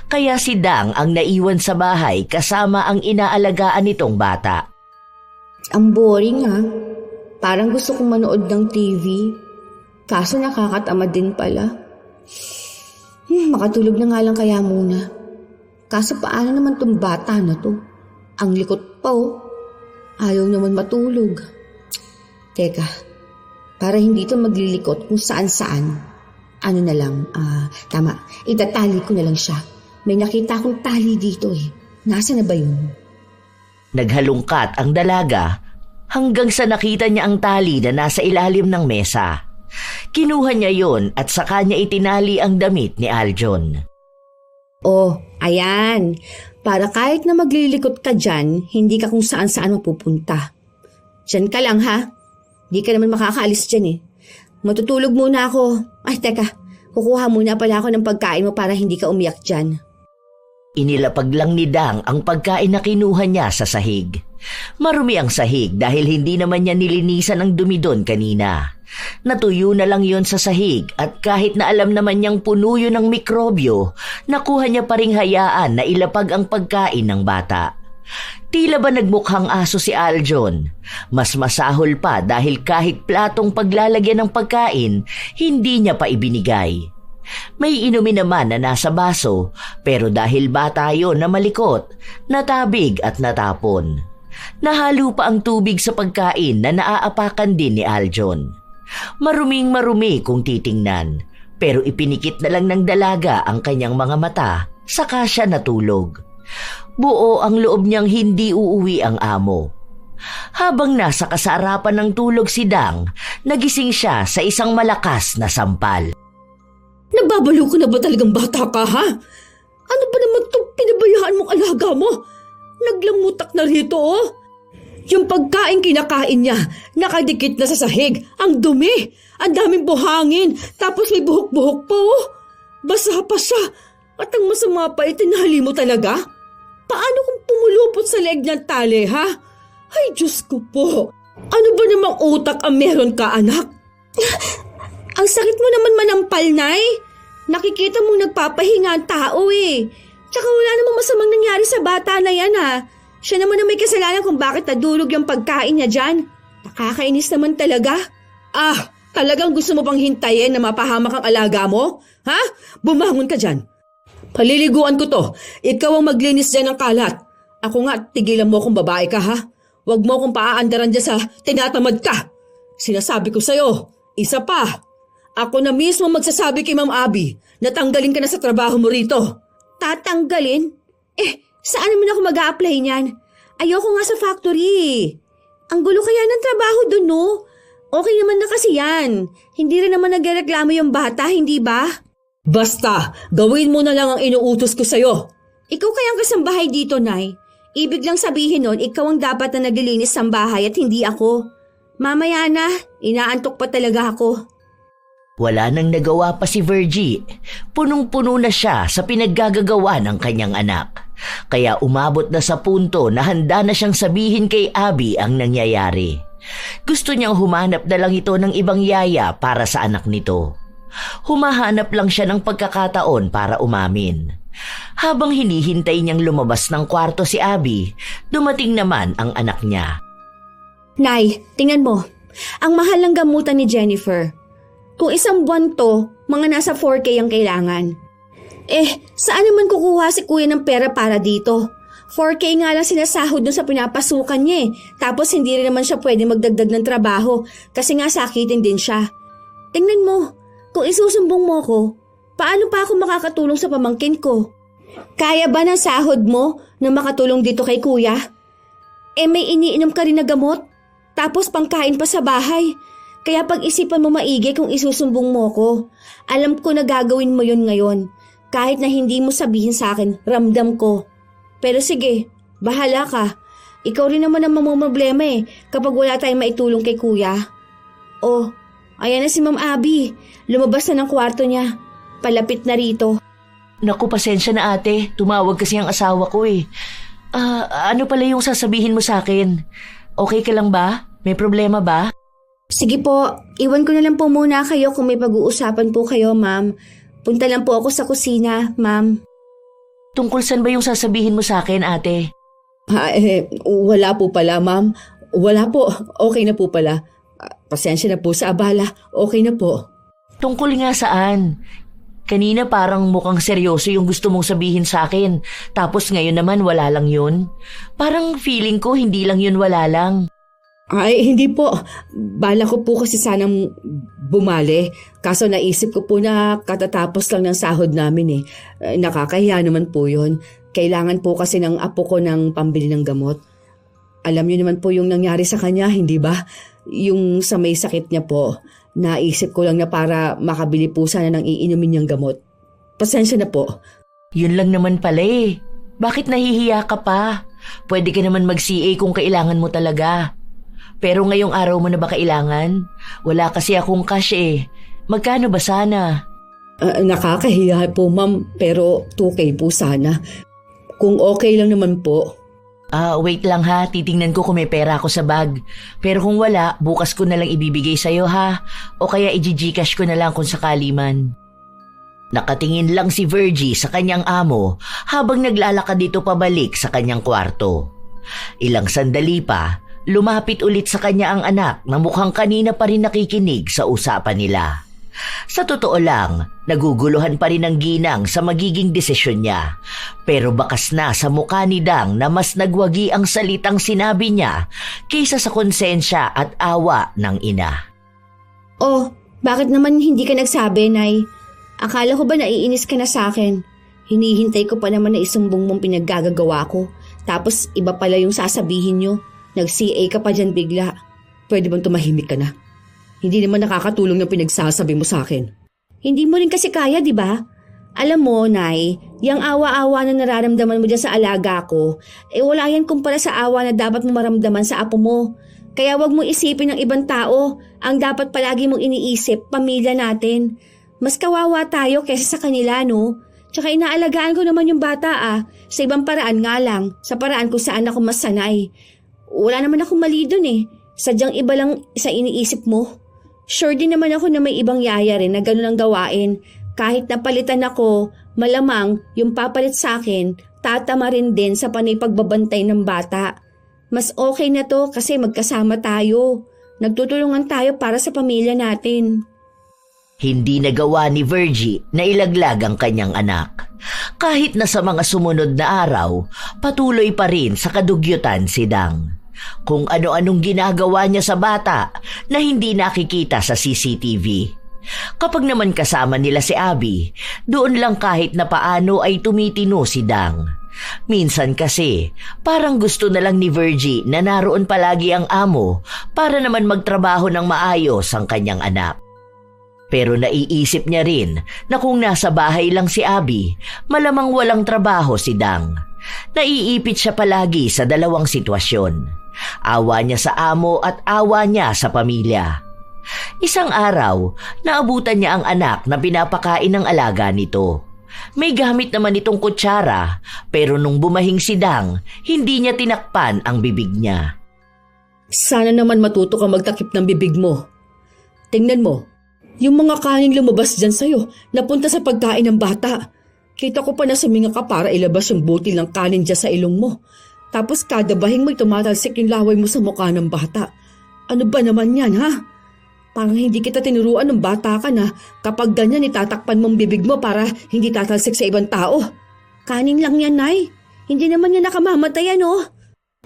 Kaya si Dang ang naiwan sa bahay kasama ang inaalagaan nitong bata. Ang boring Parang gusto kong manood ng TV. Kaso nakakatamad din pala. Makatulog na nga lang kaya muna. Kaso paano naman tong bata na to? Ang likot pa Ayaw naman matulog. Teka, para hindi to maglilikot kung saan-saan. Ano na lang, tama, itatali ko na lang siya. May nakita akong tali dito Nasaan na ba yun? Naghalungkat ang dalaga hanggang sa nakita niya ang tali na nasa ilalim ng mesa. Kinuha niya yon at saka niya itinali ang damit ni Aljon. Oh, ayan. Para kahit na maglilikot ka dyan, hindi ka kung saan-saan mapupunta. Diyan ka lang ha. Di ka naman makakaalis dyan eh. Matutulog muna ako. Ay, teka. Kukuha muna pala ako ng pagkain mo para hindi ka umiyak dyan. Inilapag lang ni Dang ang pagkain na kinuha niya sa sahig. Marumi ang sahig dahil hindi naman niya nilinisan ang dumi doon kanina. Natuyo na lang yon sa sahig at kahit na alam naman niyang puno yun ng mikrobyo, nakuha niya pa ring hayaan na ilapag ang pagkain ng bata. Tila ba nagmukhang aso si Aljon? Mas masahol pa dahil kahit platong paglalagyan ng pagkain, hindi niya pa ibinigay. May inumin naman na nasa baso pero dahil bata yon na malikot, natabig at natapon. Nahalo pa ang tubig sa pagkain na naaapakan din ni Aljon. Maruming marumi kung titingnan pero ipinikit na lang ng dalaga ang kanyang mga mata saka siya natulog. Buo ang loob niyang hindi uuwi ang amo. Habang nasa kasarapan ng tulog si Dang, nagising siya sa isang malakas na sampal. Nagbabalo ko na ba talagang bata ka ha? Ano ba naman itong pinabayaan mong alaga mo? Naglamutak na rito oh. Yung pagkain kinakain niya, nakadikit na sa sahig, ang dumi, ang daming buhangin, tapos may buhok-buhok pa oh. Basa pa siya, at ang masama pa itinali mo talaga? Paano kung pumulupot sa leeg niyang tali ha? Ay Diyos ko po, ano ba namang utak ang meron ka anak? Ang sakit mo naman manampal, Nay. Nakikita mong nagpapahinga ang tao eh. Tsaka wala namang masamang nangyari sa bata na yan ha. Siya naman na may kasalanan kung bakit nadulog yung pagkain niya dyan. Nakakainis naman talaga. Ah, talagang gusto mo pang hintayin na mapahamak ang alaga mo? Ha? Bumangon ka dyan. Paliliguan ko to. Ikaw ang maglinis dyan ng kalat. Ako nga, tigilan mo kung babae ka ha. Huwag mo kung paaandaran dyan sa tinatamad ka. Sinasabi ko sa'yo, isa pa. Ako na mismo magsasabi kay Ma'am Abby na tanggalin ka na sa trabaho mo rito. Tatanggalin? Saan naman ako mag-a-apply niyan? Ayoko nga sa factory. Ang gulo kaya ng trabaho dun, no? Okay naman na kasi yan. Hindi rin naman nagreklamo yung bata, hindi ba? Basta, gawin mo na lang ang inuutos ko sa'yo. Ikaw kayang kasambahay dito, Nay. Ibig lang sabihin nun, ikaw ang dapat na naglilinis ng bahay at hindi ako. Mamaya na, inaantok pa talaga ako. Wala nang nagawa pa si Virgie. Punong-puno na siya sa pinaggagawa ng kanyang anak. Kaya umabot na sa punto na handa na siyang sabihin kay Abby ang nangyayari. Gusto niyang humanap na lang ito ng ibang yaya para sa anak nito. Humahanap lang siya ng pagkakataon para umamin. Habang hinihintay niyang lumabas ng kwarto si Abby, dumating naman ang anak niya. Nay, tingnan mo. Ang mahal ng gamutan ni Jennifer. Kung isang buwan to, mga nasa 4K ang kailangan. Saan naman kukuha si kuya ng pera para dito? 4K nga lang sinasahod dun sa pinapasukan niya eh. Tapos hindi rin naman siya pwede magdagdag ng trabaho kasi nga sakitin din siya. Tingnan mo, kung isusumbong mo ko, paano pa ako makakatulong sa pamangkin ko? Kaya ba ng sahod mo na makatulong dito kay kuya? May iniinom ka rin na gamot, tapos pangkain pa sa bahay. Kaya pag-isipan mo maigi kung isusumbong mo ko. Alam ko na gagawin mo yun ngayon. Kahit na hindi mo sabihin sa akin, ramdam ko. Pero sige, bahala ka. Ikaw rin naman ang mamumroblema kapag wala tayong maitulong kay kuya. Oh, ayan na si Ma'am Abby. Lumabas na ng kwarto niya. Palapit na rito. Naku, pasensya na ate. Tumawag kasi ang asawa ko eh. Ano pala yung sasabihin mo sa akin? Okay ka lang ba? May problema ba? Sige po, iwan ko na lang po muna kayo kung may pag-uusapan po kayo, ma'am. Punta lang po ako sa kusina, ma'am. Tungkol saan ba yung sasabihin mo sa akin, ate? Wala po pala, ma'am. Wala po, okay na po pala. Pasensya na po sa abala, okay na po. Tungkol nga saan? Kanina parang mukhang seryoso yung gusto mong sabihin sa akin. Tapos ngayon naman wala lang yun. Parang feeling ko hindi lang yun wala lang. Ay, hindi po. Bala ko po kasi sanang bumali. Kaso naisip ko po na katatapos lang ng sahod namin eh. Nakakahiya naman po yun. Kailangan po kasi ng apo ko ng pambili ng gamot. Alam niyo naman po yung nangyari sa kanya, hindi ba? Yung sa may sakit niya po, naisip ko lang na para makabili po sana ng iinumin niyang gamot. Pasensya na po. Yun lang naman pala eh. Bakit nahihiya ka pa? Pwede ka naman mag-CA kung kailangan mo talaga. Pero ngayong araw mo na ba kailangan? Wala kasi akong cash eh. Magkano ba sana? Nakakahiya po ma'am, pero 2K po sana. Kung okay lang naman po. Wait lang ha. Titingnan ko kung may pera ako sa bag. Pero kung wala, bukas ko na lang ibibigay sa'yo ha. O kaya i-Gcash ko na lang kung sakali man. Nakatingin lang si Virgie sa kanyang amo habang naglalakad dito pabalik sa kanyang kwarto. Ilang sandali pa, lumapit ulit sa kanya ang anak na mukhang kanina pa rin nakikinig sa usapan nila. Sa totoo lang, naguguluhan pa rin ang ginang sa magiging desisyon niya. Pero bakas na sa mukha ni Dang na mas nagwagi ang salitang sinabi niya kaysa sa konsensya at awa ng ina. Oh, bakit naman hindi ka nagsabi, Nay? Akala ko ba naiinis ka na sa akin? Hinihintay ko pa naman na isumbong mong pinaggagawa ko. Tapos iba pala yung sasabihin nyo. Nag-CA ka pa dyan bigla. Pwede bang tumahimik ka na? Hindi naman nakakatulong yung pinagsasabi mo sa akin. Hindi mo rin kasi kaya, di ba? Alam mo, Nay, yung awa-awa na nararamdaman mo dyan sa alaga ko, wala yan kumpara sa awa na dapat mo maramdaman sa apo mo. Kaya wag mo isipin ng ibang tao. Ang dapat palagi mong iniisip, pamilya natin. Mas kawawa tayo kaysa sa kanila, no? Tsaka inaalagaan ko naman yung bata Sa ibang paraan nga lang, sa paraan kung saan ako mas sanay. Wala naman akong mali dun eh. Sadyang iba lang sa iniisip mo. Sure din naman ako na may ibang yaya rin na ganun ang gawain. Kahit napalitan ako, malamang yung papalit sa akin, tatama rin din sa panay pagbabantay ng bata. Mas okay na to kasi magkasama tayo. Nagtutulungan tayo para sa pamilya natin. Hindi nagawa ni Virgie na ilaglag ang kanyang anak. Kahit na sa mga sumunod na araw, patuloy pa rin sa kadugyutan si Dang. Kung ano-anong ginagawa niya sa bata na hindi nakikita sa CCTV. Kapag naman kasama nila si Abby, doon lang kahit na paano ay tumitino si Dang. Minsan kasi, parang gusto na lang ni Virgie na naroon palagi ang amo para naman magtrabaho ng maayos ang kanyang anak. Pero naiisip niya rin na kung nasa bahay lang si Abby, malamang walang trabaho si Dang. Naiipit siya palagi sa dalawang sitwasyon. Awa niya sa amo at awa niya sa pamilya. Isang araw, naabutan niya ang anak na pinapakain ng alaga nito. May gamit naman itong kutsara, pero nung bumahing si Dang, hindi niya tinakpan ang bibig niya. Sana naman matuto ka magtakip ng bibig mo. Tingnan mo, yung mga kaning lumabas dyan sa'yo, napunta sa pagkain ng bata. Kita ko pa na suminga ka para ilabas yung butil ng kanin dyan sa ilong mo. Tapos kada bahing may tumatalsik yung laway mo sa mukha ng bata. Ano ba naman yan, ha? Parang hindi kita tinuruan ng bata ka na kapag ganyan itatakpan mong bibig mo para hindi tatalsik sa ibang tao. Kanin lang yan, Nay. Hindi naman yan nakamamatay, ano?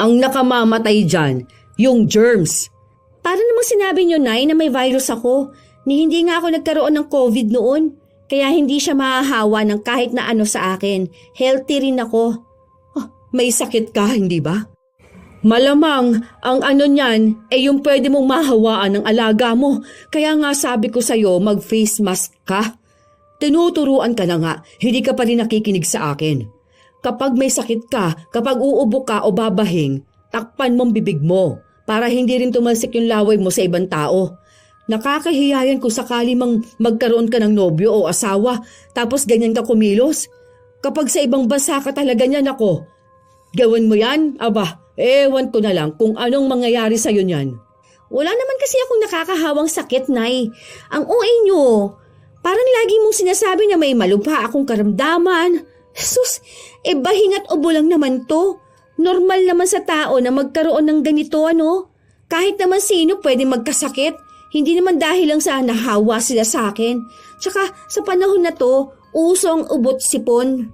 Ang nakamamatay dyan, yung germs. Para namang sinabi nyo, Nay, na may virus ako. Ni hindi nga ako nagkaroon ng COVID noon. Kaya hindi siya mahahawa ng kahit na ano sa akin. Healthy rin ako. May sakit ka, hindi ba? Malamang, ang ano niyan, yung pwede mong mahawaan ng alaga mo. Kaya nga sabi ko sa'yo, mag-face mask ka. Tinuturuan ka na nga, hindi ka pa rin nakikinig sa akin. Kapag may sakit ka, kapag uubo ka o babahing, takpan mong bibig mo para hindi rin tumalsik yung laway mo sa ibang tao. Nakakahiyayan kung sakali mang magkaroon ka ng nobyo o asawa tapos ganyan ka kumilos. Kapag sa ibang bansa ka talaga niyan ako, gawin mo yan? Aba, ewan ko na lang kung anong mangyayari sa'yo niyan. Wala naman kasi akong nakakahawang sakit, Nay. Ang OA nyo, parang lagi mong sinasabi na may malubha akong karamdaman. Sus, bahing at ubo lang naman to. Normal naman sa tao na magkaroon ng ganito, ano? Kahit naman sino pwede magkasakit. Hindi naman dahil lang sa nahawa sila sa akin. Tsaka sa panahon na to, uso ang ubot sipon.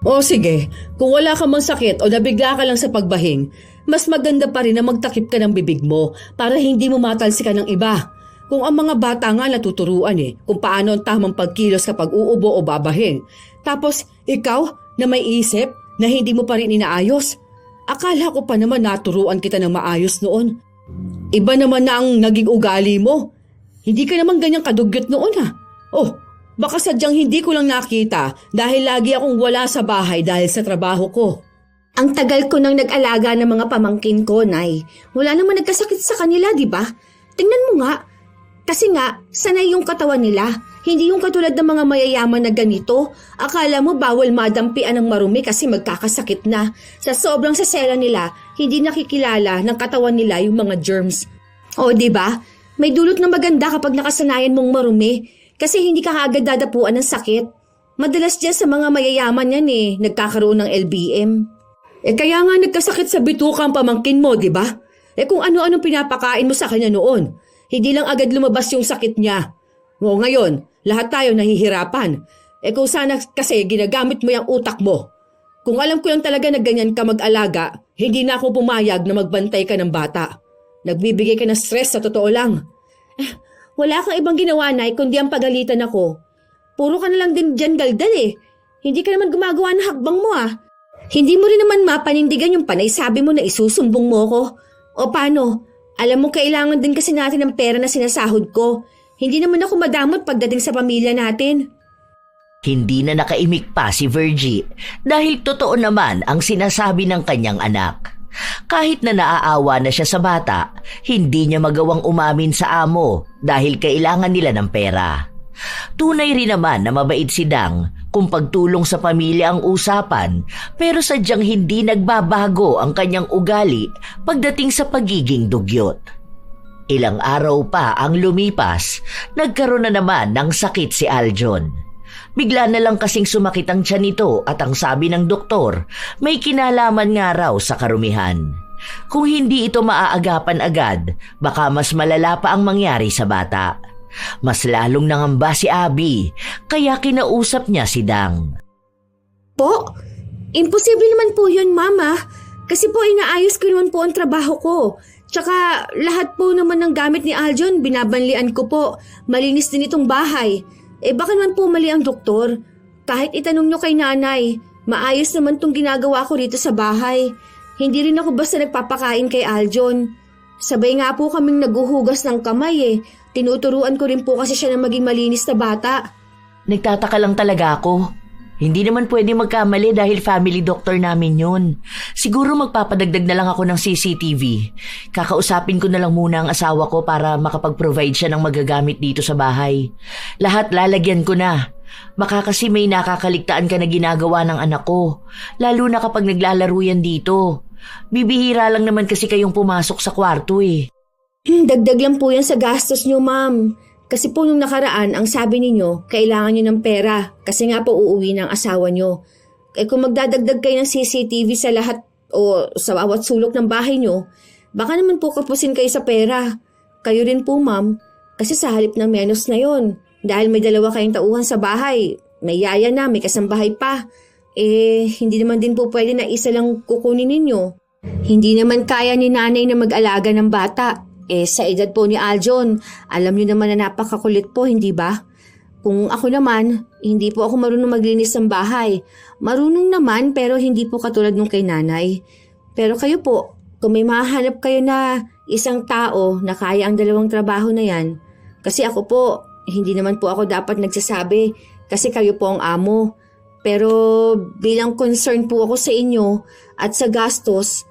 O sige, kung wala ka mang sakit o nabigla ka lang sa pagbahing, mas maganda pa rin na magtakip ka ng bibig mo para hindi mo matalsikan ng iba. Kung ang mga bata nga natuturuan kung paano ang tamang pagkilos kapag uubo o babahing. Tapos ikaw na may isip, na hindi mo pa rin inaayos? Akala ko pa naman naturuan kita ng maayos noon. Iba naman na ang naging ugali mo. Hindi ka naman ganyang kadugyot noon ha. Oh, baka sadyang hindi ko lang nakita dahil lagi akong wala sa bahay dahil sa trabaho ko. Ang tagal ko nang nag-alaga ng mga pamangkin ko, Nay. Wala naman nagkasakit sa kanila, di ba? Tingnan mo nga. Kasi nga, sanay yung katawan nila. Hindi yung katulad ng mga mayayaman na ganito. Akala mo bawal madampian ng marumi kasi magkakasakit na. Sa sobrang sasera nila, hindi nakikilala ng katawan nila yung mga germs. O, di ba? May dulot na maganda kapag nakasanayan mong marumi kasi hindi ka kaagad dadapuan ng sakit. Madalas dyan sa mga mayayaman yan nagkakaroon ng LBM. Kaya nga nagkasakit sa bituka ang pamangkin mo, di ba? Kung ano-ano pinapakain mo sa kanya noon, hindi lang agad lumabas yung sakit niya. O ngayon, lahat tayo nahihirapan. Kung sana kasi ginagamit mo yung utak mo. Kung alam ko lang talaga na ganyan ka mag-alaga, hindi na ako pumayag na magbantay ka ng bata. Nagbibigay ka ng stress sa totoo lang. Wala kang ibang ginawa, Nay, kundi ang pagalitan ako. Puro ka na lang din dyan galdal Hindi ka naman gumagawa ng hakbang mo Hindi mo rin naman mapanindigan yung panay sabi mo na isusumbong mo ko. O paano? Alam mo kailangan din kasi natin ng pera na sinasahod ko. Hindi naman ako madamot pagdating sa pamilya natin. Hindi na nakaimik pa si Virgie dahil totoo naman ang sinasabi ng kanyang anak. Kahit na naaawa na siya sa bata, hindi niya magawang umamin sa amo dahil kailangan nila ng pera. Tunay rin naman na mabait si Dang kung pagtulong sa pamilya ang usapan, pero sadyang hindi nagbabago ang kanyang ugali pagdating sa pagiging dugyot. Ilang araw pa ang lumipas, nagkaroon na naman ng sakit si Aljon. Bigla na lang kasing sumakit ang tiyan nito at ang sabi ng doktor, may kinalaman nga raw sa karumihan. Kung hindi ito maaagapan agad, baka mas malala pa ang mangyari sa bata. Mas lalong nangamba si Abby, kaya kinausap niya si Dang. Po? Imposible naman po yun, Mama. Kasi po inaayos ko naman po ang trabaho ko. Tsaka lahat po naman ng gamit ni Aljon, binabanlian ko po. Malinis din itong bahay. Baka naman po mali ang doktor. Kahit itanong nyo kay nanay, maayos naman tong ginagawa ko rito sa bahay. Hindi rin ako basta nagpapakain kay Aljon. Sabay nga po kaming naguhugas ng kamay Tinuturuan ko rin po kasi siya na maging malinis na bata. Nagtataka lang talaga ako. Hindi naman pwede magkamali dahil family doctor namin yun. Siguro magpapadagdag na lang ako ng CCTV. Kakausapin ko na lang muna ang asawa ko para makapag-provide siya ng magagamit dito sa bahay. Lahat lalagyan ko na. Baka kasi may nakakaligtaan ka na ginagawa ng anak ko. Lalo na kapag naglalaro yan dito. Bibihira lang naman kasi kayong pumasok sa kwarto Dagdag lang po yan sa gastos nyo, Ma'am. Kasi po nung nakaraan, ang sabi ninyo, kailangan nyo ng pera kasi nga po uuwi ng asawa nyo. Kung magdadagdag kayo ng CCTV sa lahat o sa bawat sulok ng bahay nyo, baka naman po kapusin kayo sa pera. Kayo rin po, Ma'am, kasi sa halip ng menos na yon. Dahil may 2 kayong tauhan sa bahay, may yaya na, may kasambahay pa. Hindi naman din po pwede na isa lang kukunin ninyo. Hindi naman kaya ni nanay na mag-alaga ng bata. Sa edad po ni Aljon, alam niyo naman na napakakulit po, hindi ba? Kung ako naman, hindi po ako marunong maglinis ng bahay. Marunong naman pero hindi po katulad nung kay nanay. Pero kayo po, kung may mahanap kayo na isang tao na kaya ang 2 trabaho na yan, kasi ako po, hindi naman po ako dapat nagsasabi kasi kayo po ang amo. Pero bilang concern po ako sa inyo at sa gastos,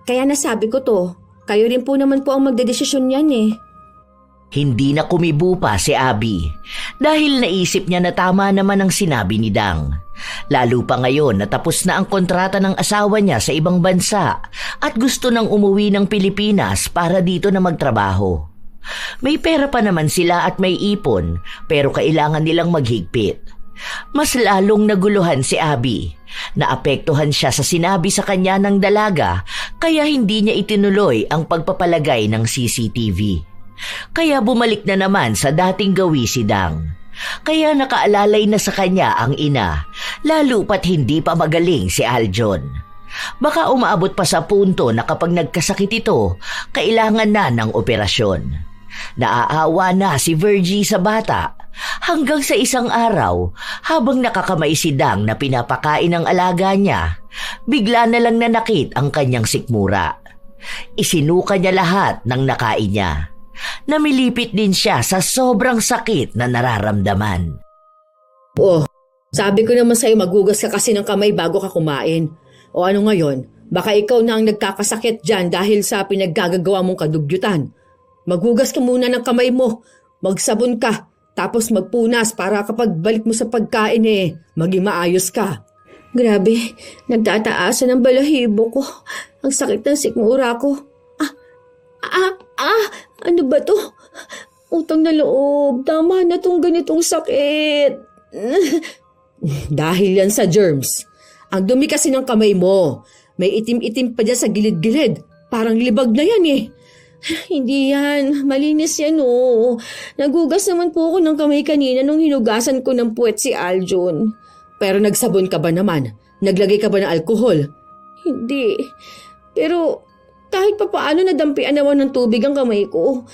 kaya nasabi ko to. Kayo rin po naman po ang magdedesisyon yan Hindi na kumibo pa si Abby dahil naisip niya na tama naman ang sinabi ni Dang. Lalo pa ngayon na tapos na ang kontrata ng asawa niya sa ibang bansa at gusto nang umuwi ng Pilipinas para dito na magtrabaho. May pera pa naman sila at may ipon pero kailangan nilang maghigpit. Mas lalong naguluhan si Abby. Naapektuhan siya sa sinabi sa kanya ng dalaga kaya hindi niya itinuloy ang pagpapalagay ng CCTV. Kaya bumalik na naman sa dating gawi si Dang. Kaya nakaalalay na sa kanya ang ina, lalo pat hindi pa magaling si Aljon. Baka umaabot pa sa punto na kapag nagkasakit ito, kailangan na ng operasyon. Naaawa na si Virgie sa bata, Hanggang sa isang araw, habang nakakamay si Dang na pinapakain ng alaga niya, bigla na lang nanakit ang kanyang sikmura. Isinuka niya lahat ng nakain niya. Namilipit din siya sa sobrang sakit na nararamdaman. Oh, sabi ko naman sa'yo magugas ka kasi ng kamay bago ka kumain. O ano ngayon, baka ikaw na ang nagkakasakit dyan dahil sa pinaggagawa mong kadugyutan. Magugas ka muna ng kamay mo, magsabon ka, tapos magpunas para kapag balik mo sa pagkain maging maayos ka. Grabe, nagtataasan ang balahibo ko. Ang sakit ng sikmura ko. Ano ba to? Utang na loob, tama na tong ganitong sakit. Dahil yan sa germs. Ang dumi kasi ng kamay mo. May itim-itim pa dyan sa gilid-gilid. Parang libag na yan Hindi yan. Malinis yan Nagugas naman po ako ng kamay kanina nung hinugasan ko ng puwet si Aljon. Pero nagsabon ka ba naman? Naglagay ka ba ng alkohol? Hindi. Pero kahit pa paano nadampian naman ng tubig ang kamay ko.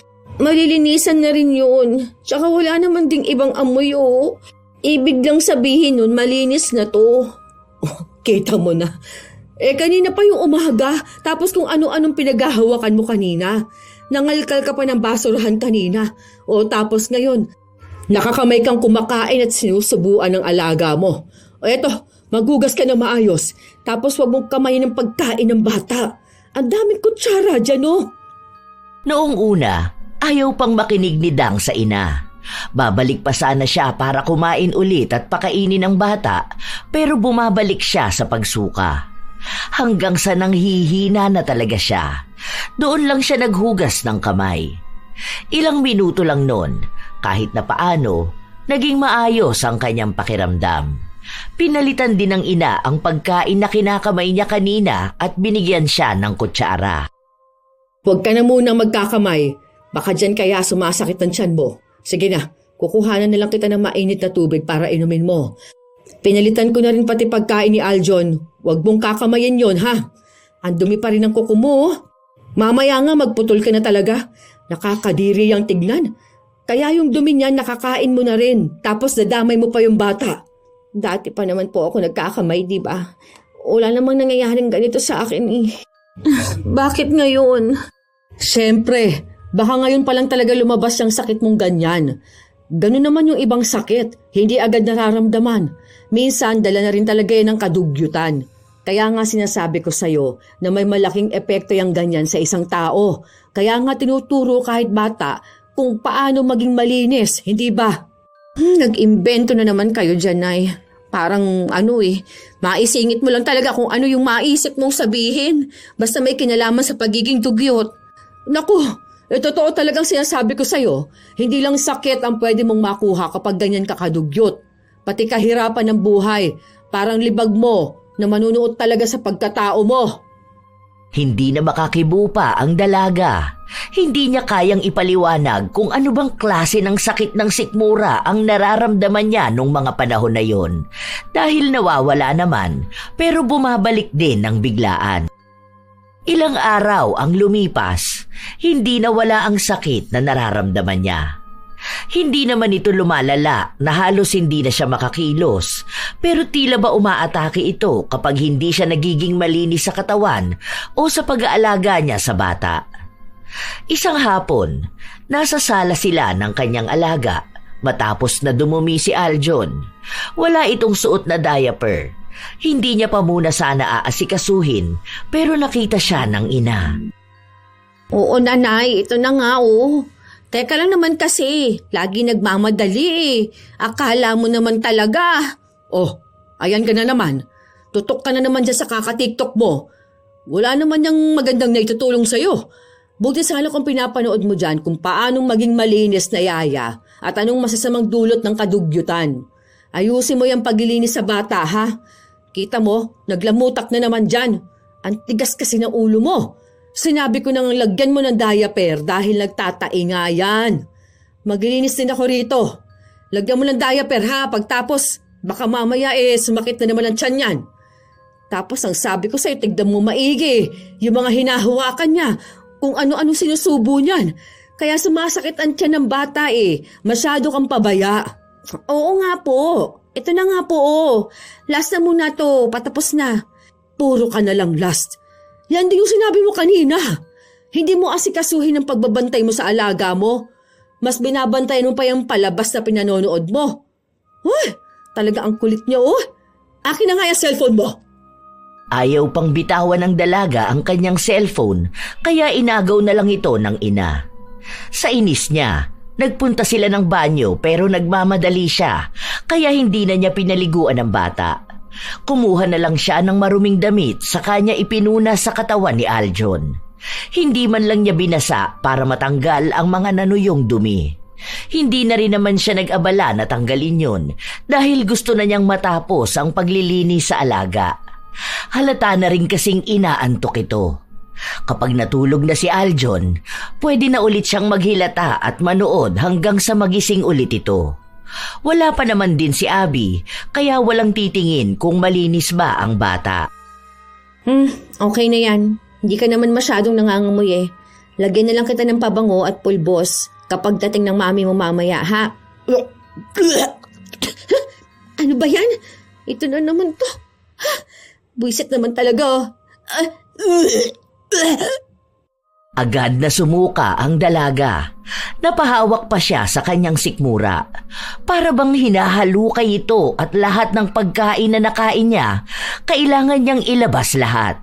Malilinisan na rin yun. Tsaka wala naman ding ibang amoy Ibig lang sabihin nun malinis na to. Kita mo na. Kanina pa yung umaga, tapos kung ano-anong pinaghahawakan mo kanina. Nangalkal ka pa ng basurahan kanina. O tapos ngayon, nakakamay kang kumakain at sinusubuan ng alaga mo. O eto, magugas ka na maayos. Tapos wag mong kamay ng pagkain ng bata. Ang daming kutsara dyan Noong una, ayaw pang makinig ni Dang sa ina. Babalik pa sana siya para kumain ulit at pakainin ang bata, pero bumabalik siya sa pagsuka. Hanggang sa nanghihina na talaga siya. Doon lang siya naghugas ng kamay. Ilang minuto lang noon, kahit na paano, naging maayos ang kanyang pakiramdam. Pinalitan din ng ina ang pagkain na kinakamay niya kanina at binigyan siya ng kutsara. Huwag ka na muna magkakamay. Baka dyan kaya sumasakit ang tiyan mo. Sige na, kukuhanan na lang kita ng mainit na tubig para inumin mo. Pinalitan ko na rin pati pagkain ni Aljon. Huwag mong kakamayin yon ha. Ang dumi pa rin ang kuko mo. Mamaya nga magputol ka na talaga. Nakakadiri yung tignan. Kaya yung dumi niyan nakakain mo na rin. Tapos nadamay mo pa yung bata. Dati pa naman po ako nagkakamay, di ba? Wala namang nangyayaring ganito sa akin Bakit ngayon? Siyempre, baka ngayon pa lang talaga lumabas yung sakit mong ganyan. Ganun naman yung ibang sakit, hindi agad nararamdaman. Minsan, dala na rin talaga yan ng kadugyutan. Kaya nga sinasabi ko sa'yo na may malaking epekto yung ganyan sa isang tao. Kaya nga tinuturo kahit bata kung paano maging malinis, hindi ba? Nag-imbento na naman kayo dyan, Nay. Parang maisingit mo lang talaga kung ano yung maisip mong sabihin. Basta may kinalaman sa pagiging dugyot. Naku, totoo talagang sinasabi ko sa'yo. Hindi lang sakit ang pwede mong makuha kapag ganyan kakadugyot. Pati kahirapan ng buhay, parang libag mo na manunuot talaga sa pagkatao mo. Hindi na makakibo pa ang dalaga. Hindi niya kayang ipaliwanag kung ano bang klase ng sakit ng sikmura ang nararamdaman niya nung mga panahon na yon. Dahil nawawala naman, pero bumabalik din ng biglaan. Ilang araw ang lumipas, hindi nawala ang sakit na nararamdaman niya. Hindi naman ito lumalala na halos hindi na siya makakilos, pero tila ba umaatake ito kapag hindi siya nagiging malinis sa katawan o sa pag-aalaga niya sa bata. Isang hapon, nasa sala sila ng kanyang alaga matapos na dumumi si Aljon. Wala itong suot na diaper. Hindi niya pa muna sana aasikasuhin, pero nakita siya ng ina. Oo, nanay, ito na nga Teka lang naman kasi, lagi nagmamadali Akala mo naman talaga. Oh, ayan ka na naman. Tutok ka na naman dyan sa kaka-TikTok mo. Wala naman yung magandang naitutulong sa'yo. Buti sana kung pinapanood mo dyan kung paanong maging malinis na yaya at anong masasamang dulot ng kadugyutan. Ayusin mo yung paglilinis sa bata, ha? Kita mo, naglamutak na naman dyan. Ang tigas kasi ng ulo mo. Sinabi ko nang lagyan mo ng diaper dahil nagtatai nga yan. Maglilinis din ako rito. Lagyan mo ng diaper ha, pagtapos baka mamaya sumakit na naman ang tiyan yan. Tapos ang sabi ko sa'yo, tignan mo maigi. Yung mga hinahawakan niya, kung ano-ano sinusubo niyan. Kaya sumasakit ang tiyan ng bata eh. Masyado kang pabaya. Oo nga po. Ito na nga po, oh. Last na muna to. Patapos na. Puro ka na lang last. Yan din yung sinabi mo kanina. Hindi mo asikasuhin ang pagbabantay mo sa alaga mo. Mas binabantayan mo pa yung palabas na pinanonood mo. Uy, talaga ang kulit niyo, oh. Akin na nga yung cellphone mo. Ayaw pang bitawan ng dalaga ang kanyang cellphone, kaya inagaw na lang ito ng ina. Sa inis niya, nagpunta sila ng banyo pero nagmamadali siya, kaya hindi na niya pinaliguan ang bata. Kumuha na lang siya ng maruming damit sa kanya ipinuna sa katawan ni Aljon. Hindi man lang niya binasa para matanggal ang mga nanuyong dumi. Hindi na rin naman siya nag-abala na tanggalin yun dahil gusto na niyang matapos ang paglilinis sa alaga. Halata na rin kasing inaantok ito. Kapag natulog na si Aljon, pwede na ulit siyang maghilata at manood hanggang sa magising ulit ito. Wala pa naman din si Abby, kaya walang titingin kung malinis ba ang bata. Okay na yan. Hindi ka naman masyadong nangangamoy eh. Lagyan na lang kita ng pabango at pulbos kapag dating ng mami mo mamaya, ha? Ano ba yan? Ito na naman to. Buisit naman talaga. Agad na sumuka ang dalaga. Napahawak pa siya sa kanyang sikmura. Para bang hinahalukay ito at lahat ng pagkain na nakain niya, kailangan niyang ilabas lahat.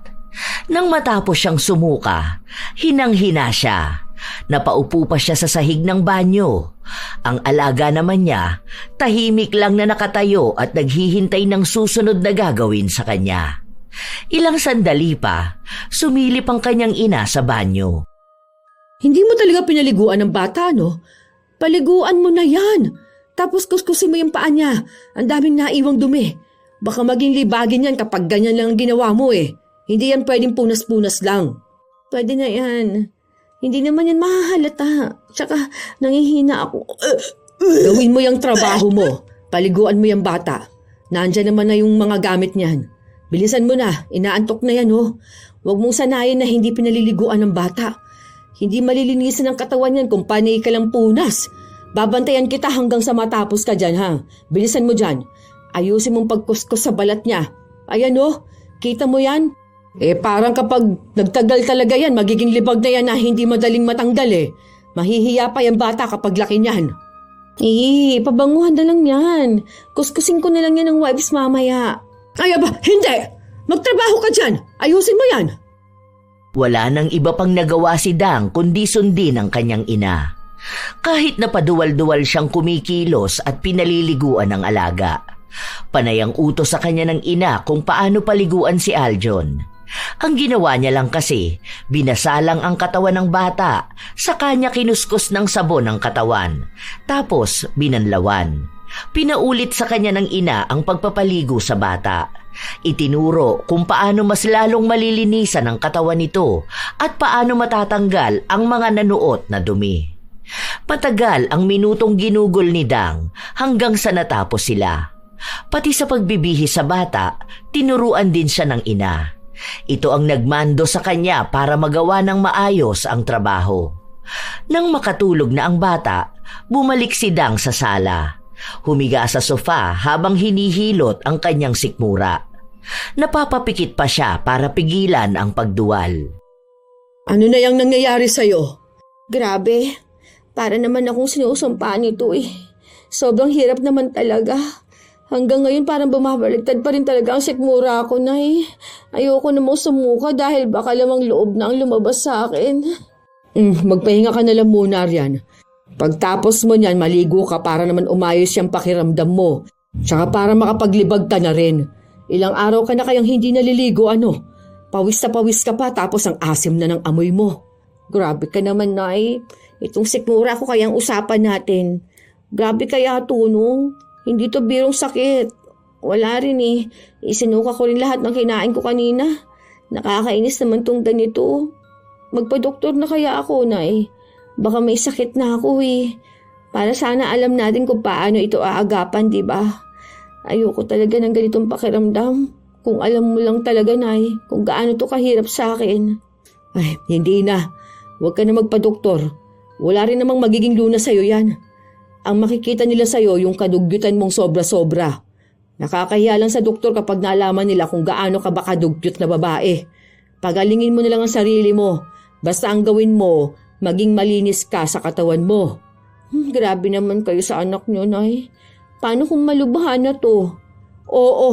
Nang matapos siyang sumuka, hinang-hina siya. Napaupo pa siya sa sahig ng banyo. Ang alaga naman niya, tahimik lang na nakatayo at naghihintay ng susunod na gagawin sa kanya. Ilang sandali pa, sumilip ang kanyang ina sa banyo. Hindi mo talaga pinaliguan ng bata, no? Paliguan mo na yan. Tapos kuskusin mo yung paa niya. Ang daming naiwang dumi. Baka maging libagin yan kapag ganyan lang ang ginawa mo eh. Hindi yan pwedeng punas-punas lang. Pwede na yan. Hindi naman yan mahahalata. Tsaka nangihina ako. Gawin mo yung trabaho mo. Paliguan mo yung bata. Nandyan naman na yung mga gamit niyan. Bilisan mo na. Inaantok na yan, oh. Huwag mong sanayin na hindi pinaliliguan ng bata. Hindi malilinisan ang katawan niyan kung panay ka lang punas. Babantayan kita hanggang sa matapos ka dyan, ha? Bilisan mo dyan. Ayusin mong pagkuskus sa balat niya. Ayan, oh. Kita mo yan? Parang kapag nagtagal talaga yan, magiging libag na yan na hindi madaling matanggal eh. Mahihiya pa yung bata kapag laki niyan. Pabanguhan na lang yan. Kuskusin ko na lang yan ng wipes mamaya. Ay ba, hindi! Magtrabaho ka dyan! Ayusin mo yan! Wala nang iba pang nagawa si Dang kundi sundin ang kanyang ina. Kahit na paduwal-duwal siyang kumikilos at pinaliliguan ng alaga. Panay ang utos sa kanya ng ina kung paano paliguan si Aljon. Ang ginawa niya lang kasi, binasalang ang katawan ng bata, sa kanya kinuskus ng sabon ang katawan, tapos binanlawan. Pinaulit sa kanya ng ina ang pagpapaligo sa bata. Itinuro kung paano mas lalong malilinisan ang katawan nito at paano matatanggal ang mga nanuot na dumi. Patagal ang minutong ginugol ni Dang hanggang sa natapos sila. Pati sa pagbibihis sa bata, tinuruan din siya ng ina. Ito ang nagmando sa kanya para magawa ng maayos ang trabaho. Nang makatulog na ang bata, bumalik si Dang sa sala. Humiga sa sofa habang hinihilot ang kanyang sikmura. Napapapikit pa siya para pigilan ang pagduwal. Ano na yung nangyayari sa'yo? Grabe, para naman akong sinusumpa nito eh. Sobrang hirap naman talaga. Hanggang ngayon parang bumabaliktad pa rin talaga ang sikmura ko, Nay. Ayoko namang sumuka dahil baka lamang loob na ang lumabas sa akin. Magpahinga ka na lang muna riyan. Pagtapos mo niyan, maligo ka para naman umayos yung pakiramdam mo. Tsaka para makapaglibag ka na rin. Ilang araw ka na kayang hindi naliligo, ano? Pawis na pawis ka pa tapos ang asim na ng amoy mo. Grabe ka naman, Nay. Itong sikmura ko kayang usapan natin. Grabe kaya ito, no? Hindi to birong sakit. Wala rin eh. Isinuka ko rin lahat ng kinain ko kanina. Nakakainis naman tong ganito. Magpa-doktor na kaya ako, Nay. Baka may sakit na ako eh. Para sana alam natin kung paano ito aagapan, di ba? Ayoko talaga ng ganitong pakiramdam. Kung alam mo lang talaga, Nay, kung gaano to kahirap sa akin. Ay, hindi na. Huwag ka na magpa-doktor. Wala rin namang magiging lunas sa'yo yan. Ang makikita nila sa'yo yung kadugyutan mong sobra-sobra. Nakakahiya lang sa doktor kapag naalaman nila kung gaano ka ba kadugyot na babae. Pagalingin mo na lang ang sarili mo. Basta ang gawin mo, maging malinis ka sa katawan mo. Grabe naman kayo sa anak nyo, Nay. Paano kung malubha na to? Oo,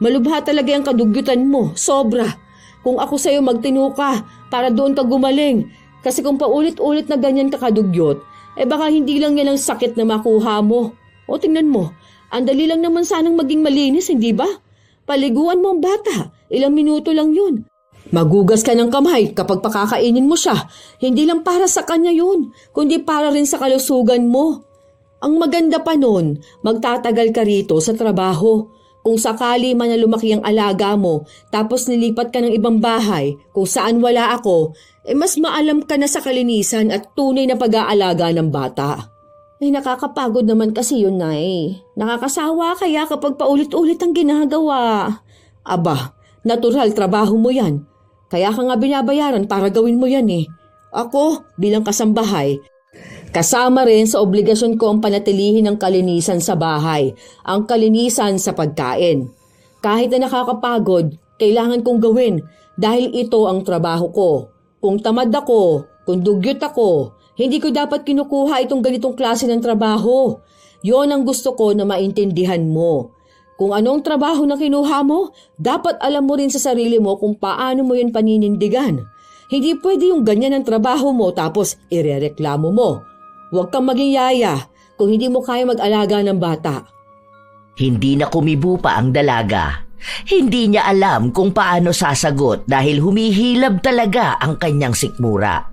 malubha talaga yung kadugyutan mo. Sobra. Kung ako sa'yo magtino ka para doon ka gumaling. Kasi kung paulit-ulit na ganyan ka kadugyot, baka hindi lang yan ang sakit na makuha mo. O tingnan mo, ang dali lang naman sanang maging malinis, hindi ba? Paliguan mo ang bata, ilang minuto lang yun. Magugas ka ng kamay kapag pakakainin mo siya. Hindi lang para sa kanya yun, kundi para rin sa kalusugan mo. Ang maganda pa nun, magtatagal ka rito sa trabaho. Kung sakali man na lumaki ang alaga mo, tapos nilipat ka ng ibang bahay, kung saan wala ako, mas maalam ka na sa kalinisan at tunay na pag-aalaga ng bata. Nakakapagod naman kasi yun, Nay. Nakakasawa kaya kapag paulit-ulit ang ginagawa. Aba, natural trabaho mo yan. Kaya ka nga binabayaran para gawin mo yan eh. Ako, bilang kasambahay, kasama rin sa obligasyon ko ang panatilihin ng kalinisan sa bahay, ang kalinisan sa pagkain. Kahit na nakakapagod, kailangan kong gawin dahil ito ang trabaho ko. Kung tamad ako, kung dugyot ako, hindi ko dapat kinukuha itong ganitong klase ng trabaho. Yon ang gusto ko na maintindihan mo. Kung anong trabaho na kinuha mo, dapat alam mo rin sa sarili mo kung paano mo yun paninindigan. Hindi pwede yung ganyan ang trabaho mo tapos irereklamo mo. Huwag kang maging yaya kung hindi mo kaya mag-alaga ng bata. Hindi na kumibo pa ang dalaga. Hindi niya alam kung paano sasagot dahil humihilab talaga ang kanyang sikmura.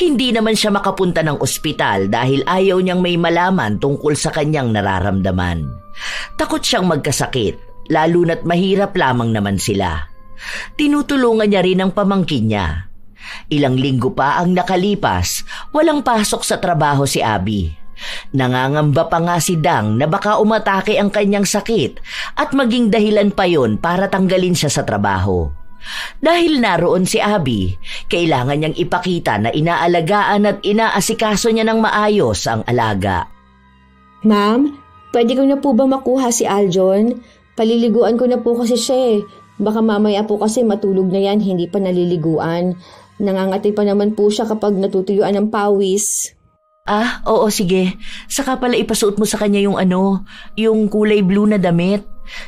Hindi naman siya makapunta ng ospital dahil ayaw niyang may malaman tungkol sa kanyang nararamdaman. Takot siyang magkasakit, lalo na't mahirap lamang naman sila. Tinutulungan niya rin ang pamangkin niya. Ilang linggo pa ang nakalipas, walang pasok sa trabaho si Abby. Nangangamba pa nga si Dang na baka umatake ang kanyang sakit at maging dahilan pa yon para tanggalin siya sa trabaho. Dahil naroon si Abby, kailangan niyang ipakita na inaalagaan at inaasikaso niya ng maayos ang alaga. Ma'am, pwede ko na po ba makuha si Aljon? Paliliguan ko na po kasi siya eh. Baka mamaya po kasi matulog na yan, hindi pa naliliguan. Nangangati pa naman po siya kapag natutuyuan ng pawis. Ah, oo sige. Saka pala ipasuot mo sa kanya yung kulay blue na damit.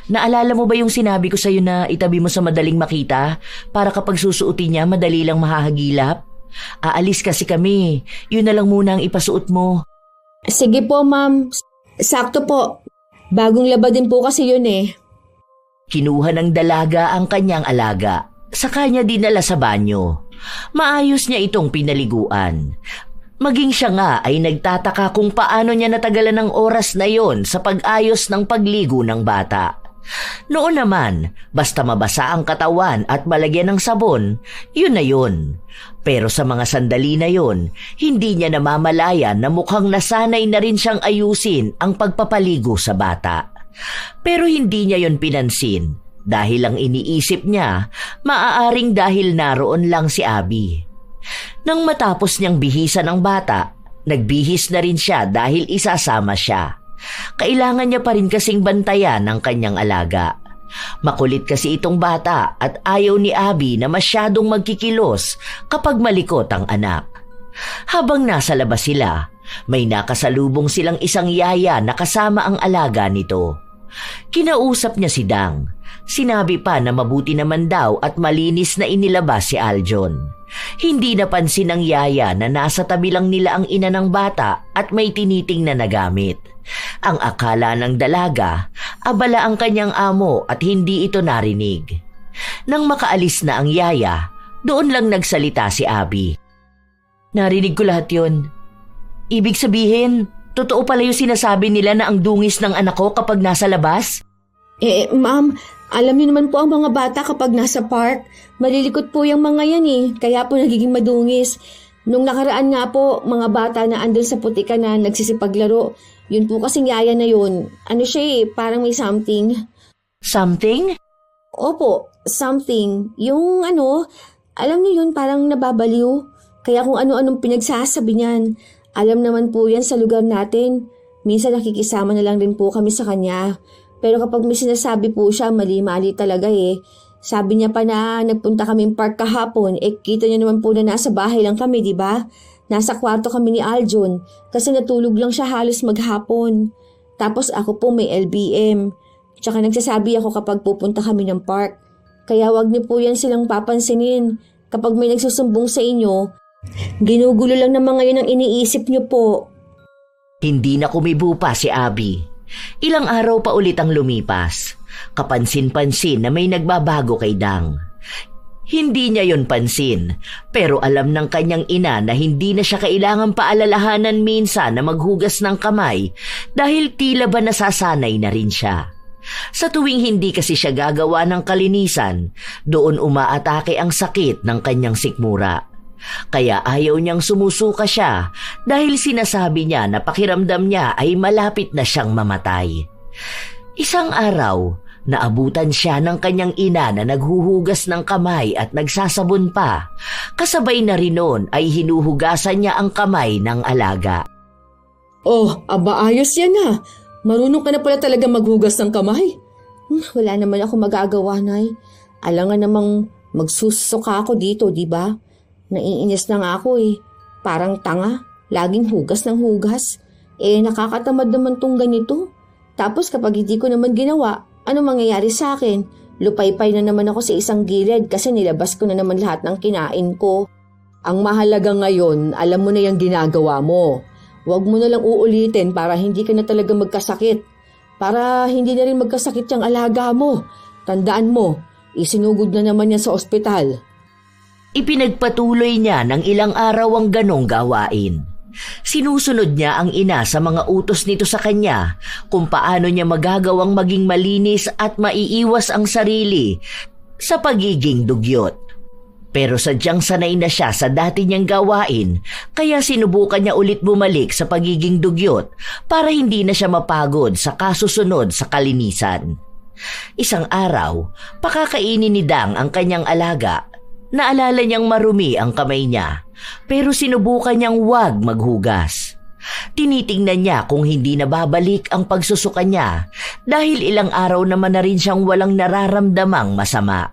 Naalala mo ba yung sinabi ko sa'yo na itabi mo sa madaling makita para kapag susuotin niya madali lang mahahagilap? Aalis kasi kami. Yun na lang muna ang ipasuot mo. Sige po, ma'am. Sakto po. Bagong laba din po kasi yun eh. Kinuha ng dalaga ang kanyang alaga. Sa kanya dinala sa banyo. Maayos niya itong pinaliguan. Maging siya nga ay nagtataka kung paano niya natagalan ng oras na yon sa pag-ayos ng pagligo ng bata. Noon naman, basta mabasa ang katawan at malagyan ng sabon, yun na yun. Pero sa mga sandali na yun, hindi niya namamalayan na mukhang nasanay na rin siyang ayusin ang pagpapaligo sa bata. Pero hindi niya yon pinansin dahil ang iniisip niya, maaaring dahil naroon lang si Abby. Nang matapos niyang bihisan ang bata, nagbihis na rin siya dahil isasama siya. Kailangan niya pa rin kasing bantayan ng kanyang alaga. Makulit kasi itong bata at ayaw ni Abby na masyadong magkikilos kapag malikot ang anak. Habang nasa labas sila, may nakasalubong silang isang yaya na kasama ang alaga nito. Kinausap niya si Dang. Sinabi pa na mabuti naman daw at malinis na inilabas si Aljon. Hindi napansin ng yaya na nasa tabi lang nila ang ina ng bata at may tinitingnan na gamit. Ang akala ng dalaga, abala ang kanyang amo at hindi ito narinig. Nang makaalis na ang yaya, doon lang nagsalita si Abby. Narinig ko lahat yun. Ibig sabihin, totoo pala yung sinasabi nila na ang dungis ng anak ko kapag nasa labas? Ma'am, alam niyo naman po ang mga bata kapag nasa park. Malilikot po yung mga yan eh, kaya po nagiging madungis. Nung nakaraan nga po, mga bata na andun sa putika na nagsisipaglaro, yun po kasing yaya na yun. Ano siya eh, parang may something. Something? Opo, something. Yung alam niyo yun, parang nababaliw. Kaya kung ano-anong pinagsasabi niyan, alam naman po yan sa lugar natin. Minsan nakikisama na lang din po kami sa kanya. Pero kapag may sinasabi po siya, mali-mali talaga eh. Sabi niya pa na nagpunta kaming park kahapon, kita niyo naman po na nasa bahay lang kami, di ba? Nasa kwarto kami ni Aljon kasi natulog lang siya halos maghapon. Tapos ako po may LBM. Tsaka nagsasabi ako kapag pupunta kami ng park. Kaya wag niyo po yan silang papansinin. Kapag may nagsusumbong sa inyo, ginugulo lang naman ngayon ang iniisip niyo po. Hindi na kumibo pa si Abby. Ilang araw pa ulit ang lumipas. Kapansin-pansin na may nagbabago kay Dang. Hindi niya yon pansin, pero alam ng kanyang ina na hindi na siya kailangang paalalahanan minsan na maghugas ng kamay dahil tila ba nasasanay na rin siya. Sa tuwing hindi kasi siya gagawa ng kalinisan, doon umaatake ang sakit ng kanyang sikmura. Kaya ayaw niyang sumusuka siya dahil sinasabi niya na pakiramdam niya ay malapit na siyang mamatay. Isang araw, naabutan siya ng kanyang ina na naghuhugas ng kamay at nagsasabon pa. Kasabay na rin noon ay hinuhugasan niya ang kamay ng alaga. Oh, aba ayos yan ah. Marunong ka na pala talaga maghugas ng kamay. Wala naman ako magagawa, Nay. Alangan namang magsusuka ako dito, di ba? Naiinis na nga ako eh. Parang tanga. Laging hugas ng hugas. Nakakatamad naman tong ganito. Tapos kapag hindi ko naman ginawa, ano mangyayari sa akin? Lupaypay na naman ako sa isang gilid kasi nilabas ko na naman lahat ng kinain ko. Ang mahalaga ngayon, alam mo na yung ginagawa mo. Huwag mo na lang uulitin para hindi ka na talaga magkasakit. Para hindi na rin magkasakit yung alaga mo. Tandaan mo, isinugod na naman niya sa ospital. Ipinagpatuloy niya ng ilang araw ang ganong gawain. Sinusunod niya ang ina sa mga utos nito sa kanya kung paano niya magagawang maging malinis at maiiwas ang sarili sa pagiging dugyot. Pero sadyang sanay na siya sa dati niyang gawain kaya sinubukan niya ulit bumalik sa pagiging dugyot para hindi na siya mapagod sa kasusunod sa kalinisan. Isang araw, pakakainin ni Dang ang kanyang alaga. Naalala niyang marumi ang kamay niya, pero sinubukan niyang wag maghugas. Tinitingnan niya kung hindi na babalik ang pagsusuka niya dahil ilang araw naman na rin siyang walang nararamdamang masama.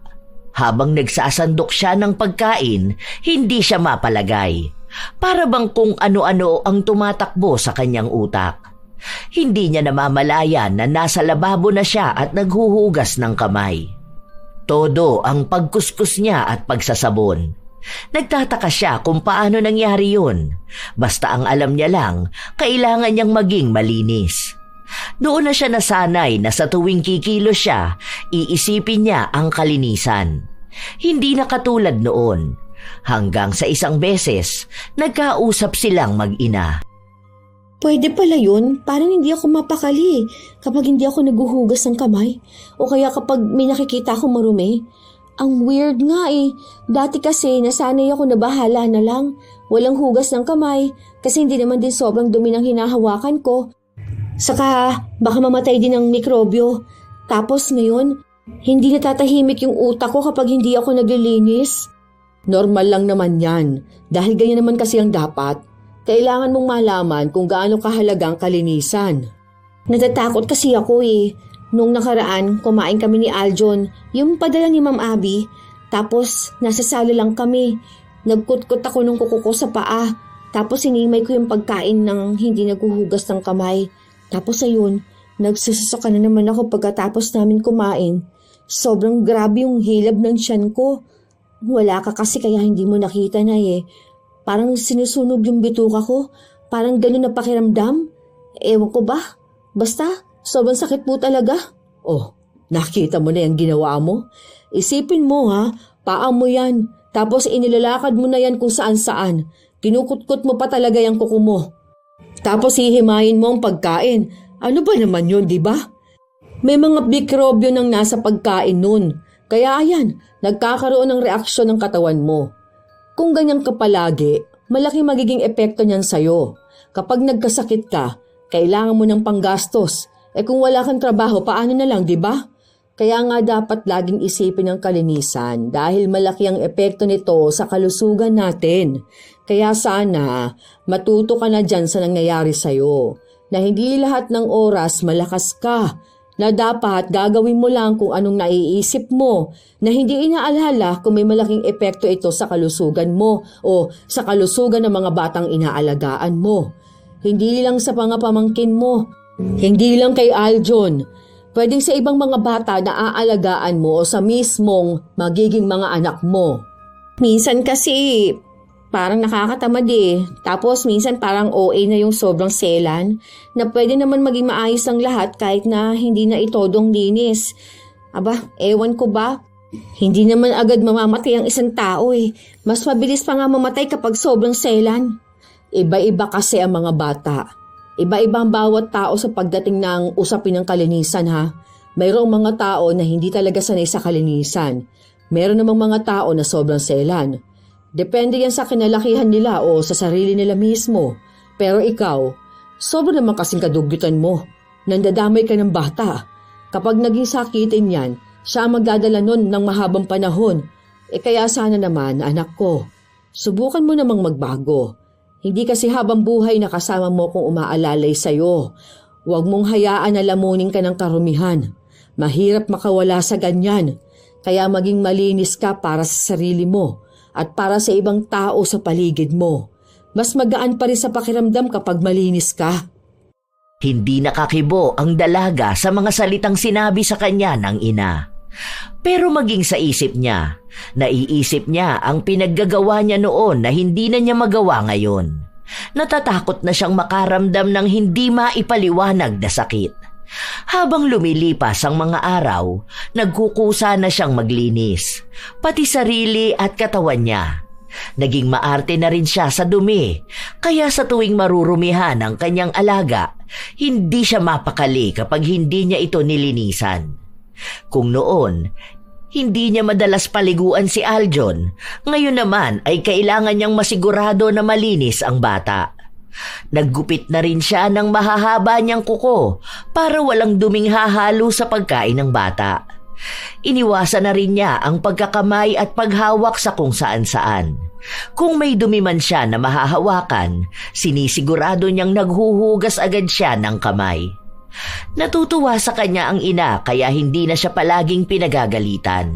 Habang nagsasandok siya ng pagkain, hindi siya mapalagay. Para bang kung ano-ano ang tumatakbo sa kanyang utak. Hindi niya namamalayan na nasa lababo na siya at naghuhugas ng kamay. Todo ang pagkuskus niya at pagsasabon. Nagtataka siya kung paano nangyari yun. Basta ang alam niya lang, kailangan niyang maging malinis. Doon na siya nasanay na sa tuwing kikilos siya, iisipin niya ang kalinisan. Hindi na katulad noon. Hanggang sa isang beses, nagkausap silang mag-ina. Pwede pala yun. Parang hindi ako mapakali kapag hindi ako naghuhugas ng kamay. O kaya kapag may nakikita akong marumi. Ang weird nga eh. Dati kasi nasanay ako na bahala na lang. Walang hugas ng kamay kasi hindi naman din sobrang dumi ng hinahawakan ko. Saka baka mamatay din ng mikrobyo. Tapos ngayon, hindi natatahimik yung utak ko kapag hindi ako naglilinis. Normal lang naman yan. Dahil ganyan naman kasi ang dapat. Kailangan mong malaman kung gaano kahalaga ang kalinisan. Natatakot kasi ako eh. Nung nakaraan, kumain kami ni Aljon, yung padala ni Ma'am Abby. Tapos, nasa sala lang kami. Nagkutkot ako ng kuko ko sa paa. Tapos, sinimay ko yung pagkain ng hindi naghuhugas ng kamay. Tapos, ayun, nagsusuka na naman ako pagkatapos namin kumain. Sobrang grabe yung hilab ng tiyan ko. Wala ka kasi kaya hindi mo nakita na eh. Parang sinusunog yung bituka ko. Parang ganun na pakiramdam. Ewan ko ba? Basta, sobrang sakit po talaga. Oh, nakita mo na yung ginawa mo? Isipin mo ha, paa mo yan. Tapos inilalakad mo na yan kung saan-saan. Kinukutkot mo pa talaga yung kuko mo. Tapos hihimayin mo ang pagkain. Ano ba naman yun, di ba? May mga mikrobyo nang nasa pagkain nun. Kaya ayan, nagkakaroon ng reaksyon ng katawan mo. Kung ganyan ka palagi, malaki magiging epekto niyan sa'yo. Kapag nagkasakit ka, kailangan mo ng panggastos. Kung wala kang trabaho, paano na lang, di ba? Kaya nga dapat laging isipin ang kalinisan dahil malaki ang epekto nito sa kalusugan natin. Kaya sana matuto ka na dyan sa nangyayari sa'yo, na hindi lahat ng oras malakas ka, na dapat gagawin mo lang kung anong naiisip mo, na hindi inaalala kung may malaking epekto ito sa kalusugan mo o sa kalusugan ng mga batang inaalagaan mo. Hindi lang sa mga pamangkin mo, hindi lang kay Aljon, pwedeng sa ibang mga bata na aalagaan mo o sa mismong magiging mga anak mo. Minsan kasi parang nakakatamad eh. Tapos minsan parang OA na yung sobrang selan na pwede naman maging maayos ang lahat kahit na hindi na itodong linis. Aba, ewan ko ba? Hindi naman agad mamamatay ang isang tao eh. Mas mabilis pa nga mamatay kapag sobrang selan. Iba-iba kasi ang mga bata. Iba-iba ang bawat tao sa pagdating ng usapin ng kalinisan ha. Mayroong mga tao na hindi talaga sanay sa kalinisan. Meron namang mga tao na sobrang selan. Depende yan sa kinalakihan nila o sa sarili nila mismo. Pero ikaw, sobrang naman kasing kadugyutan mo. Nandadamay ka ng bata. Kapag naging sakitin yan, siya ang magdadala nun ng mahabang panahon. Kaya sana naman, anak ko, subukan mo namang magbago. Hindi kasi habang buhay na kasama mo kung umaalalay sa'yo. Huwag mong hayaan na lamunin ka ng karumihan. Mahirap makawala sa ganyan. Kaya maging malinis ka para sa sarili mo at para sa ibang tao sa paligid mo. Mas magaan pa rin sa pakiramdam kapag malinis ka. Hindi nakakibo ang dalaga sa mga salitang sinabi sa kanya ng ina. Pero maging sa isip niya, naiisip niya ang pinaggagawa niya noon na hindi na niya magawa ngayon. Natatakot na siyang makaramdam ng hindi maipaliwanag na sakit. Habang lumilipas ang mga araw, nagkukusa na siyang maglinis, pati sarili at katawan niya. Naging maarte na rin siya sa dumi, kaya sa tuwing marurumihan ang kanyang alaga, hindi siya mapakali kapag hindi niya ito nilinisan. Kung noon, hindi niya madalas paliguan si Aljon, ngayon naman ay kailangan niyang masigurado na malinis ang bata. Naggupit na rin siya ng mahahaba niyang kuko para walang duming hahalo sa pagkain ng bata. Iniwasan na rin niya ang pagkakamay at paghawak sa kung saan-saan. Kung may dumi man siya na mahahawakan, sinisigurado niyang naghuhugas agad siya ng kamay. Natutuwa sa kanya ang ina kaya hindi na siya palaging pinagagalitan.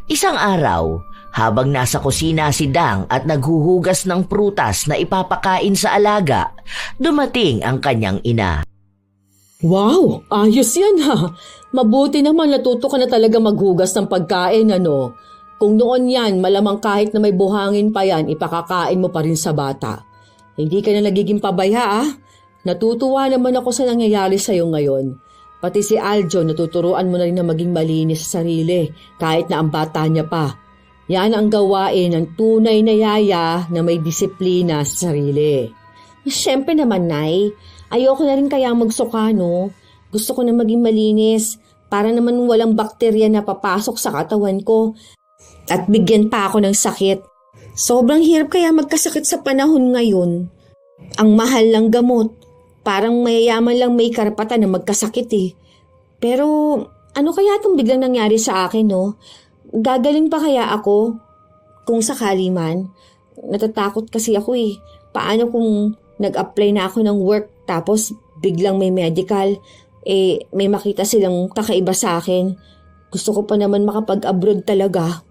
Isang araw, habang nasa kusina si Dang at naghuhugas ng prutas na ipapakain sa alaga, dumating ang kanyang ina. Wow, ayos yan ha. Mabuti naman natuto ka na talaga maghugas ng pagkain ano. Kung noon yan, malamang kahit na may buhangin pa yan, ipakakain mo pa rin sa bata. Hindi ka na nagiging pabaya ah. Natutuwa naman ako sa nangyayari sa'yo ngayon. Pati si Aljon natuturuan mo na rin na maging malinis sa sarili kahit na ang bata niya pa. Yan ang gawain ng tunay na yaya na may disiplina sa sarili. Siyempre naman, Nay. Ayoko na rin kaya magsuka, no? Gusto ko na maging malinis para naman walang bakterya na papasok sa katawan ko at bigyan pa ako ng sakit. Sobrang hirap kaya magkasakit sa panahon ngayon. Ang mahal ng gamot. Parang mayayaman lang may karapatan na magkasakit eh. Pero ano kaya itong biglang nangyari sa akin, no? Gagaling pa kaya ako? Kung sakali man. Natatakot kasi ako eh. Paano kung nag-apply na ako ng work tapos biglang may medical, may makita silang kakaiba sa akin. Gusto ko pa naman makapag-abroad talaga.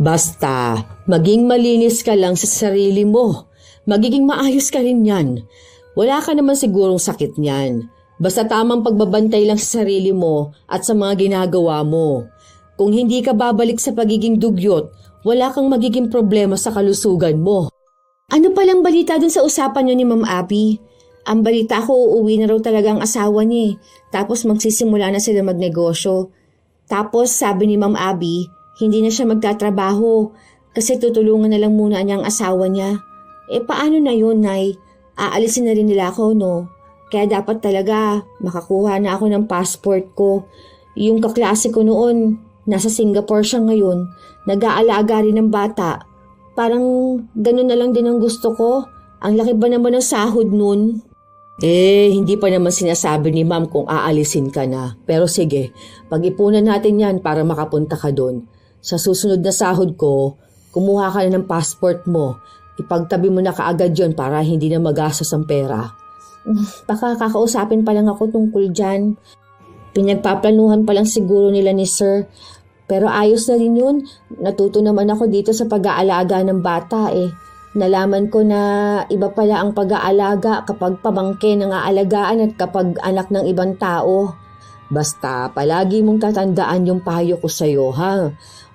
Basta, maging malinis ka lang sa sarili mo. Magiging maayos ka rin yan. Wala ka naman sigurong sakit niyan. Basta tamang pagbabantay lang sa sarili mo at sa mga ginagawa mo. Kung hindi ka babalik sa pagiging dugyot, wala kang magiging problema sa kalusugan mo. Ano palang balita dun sa usapan niyo ni Ma'am Abby? Ang balita ko, uuwi na raw talaga ang asawa niya eh. Tapos magsisimula na sila magnegosyo. Tapos sabi ni Ma'am Abby, hindi na siya magtatrabaho kasi tutulungan na lang muna niya ang asawa niya. Paano na yun, Nay? Aalisin na rin nila ako, no? Kaya dapat talaga makakuha na ako ng passport ko. Yung kaklase ko noon, nasa Singapore siya ngayon. Nag-aalaga rin ng bata. Parang ganun na lang din ang gusto ko. Ang laki ba naman ng sahod nun? Hindi pa naman sinasabi ni Ma'am kung aalisin ka na. Pero sige, pag-ipunan natin yan para makapunta ka doon. Sa susunod na sahod ko, kumuha ka na ng passport mo. ipagtabi mo na kaagad yon para hindi na magastos ang pera. Baka kakausapin pa lang ako tungkol dyan. Pinagpaplanuhan pa lang siguro nila ni Sir. Pero ayos na rin yun. Natuto naman ako dito sa pag-aalaga ng bata eh. Nalaman ko na iba pala ang pag-aalaga kapag pamangkin ang aalagaan at kapag anak ng ibang tao. Basta palagi mong tatandaan yung payo ko sa'yo, ha?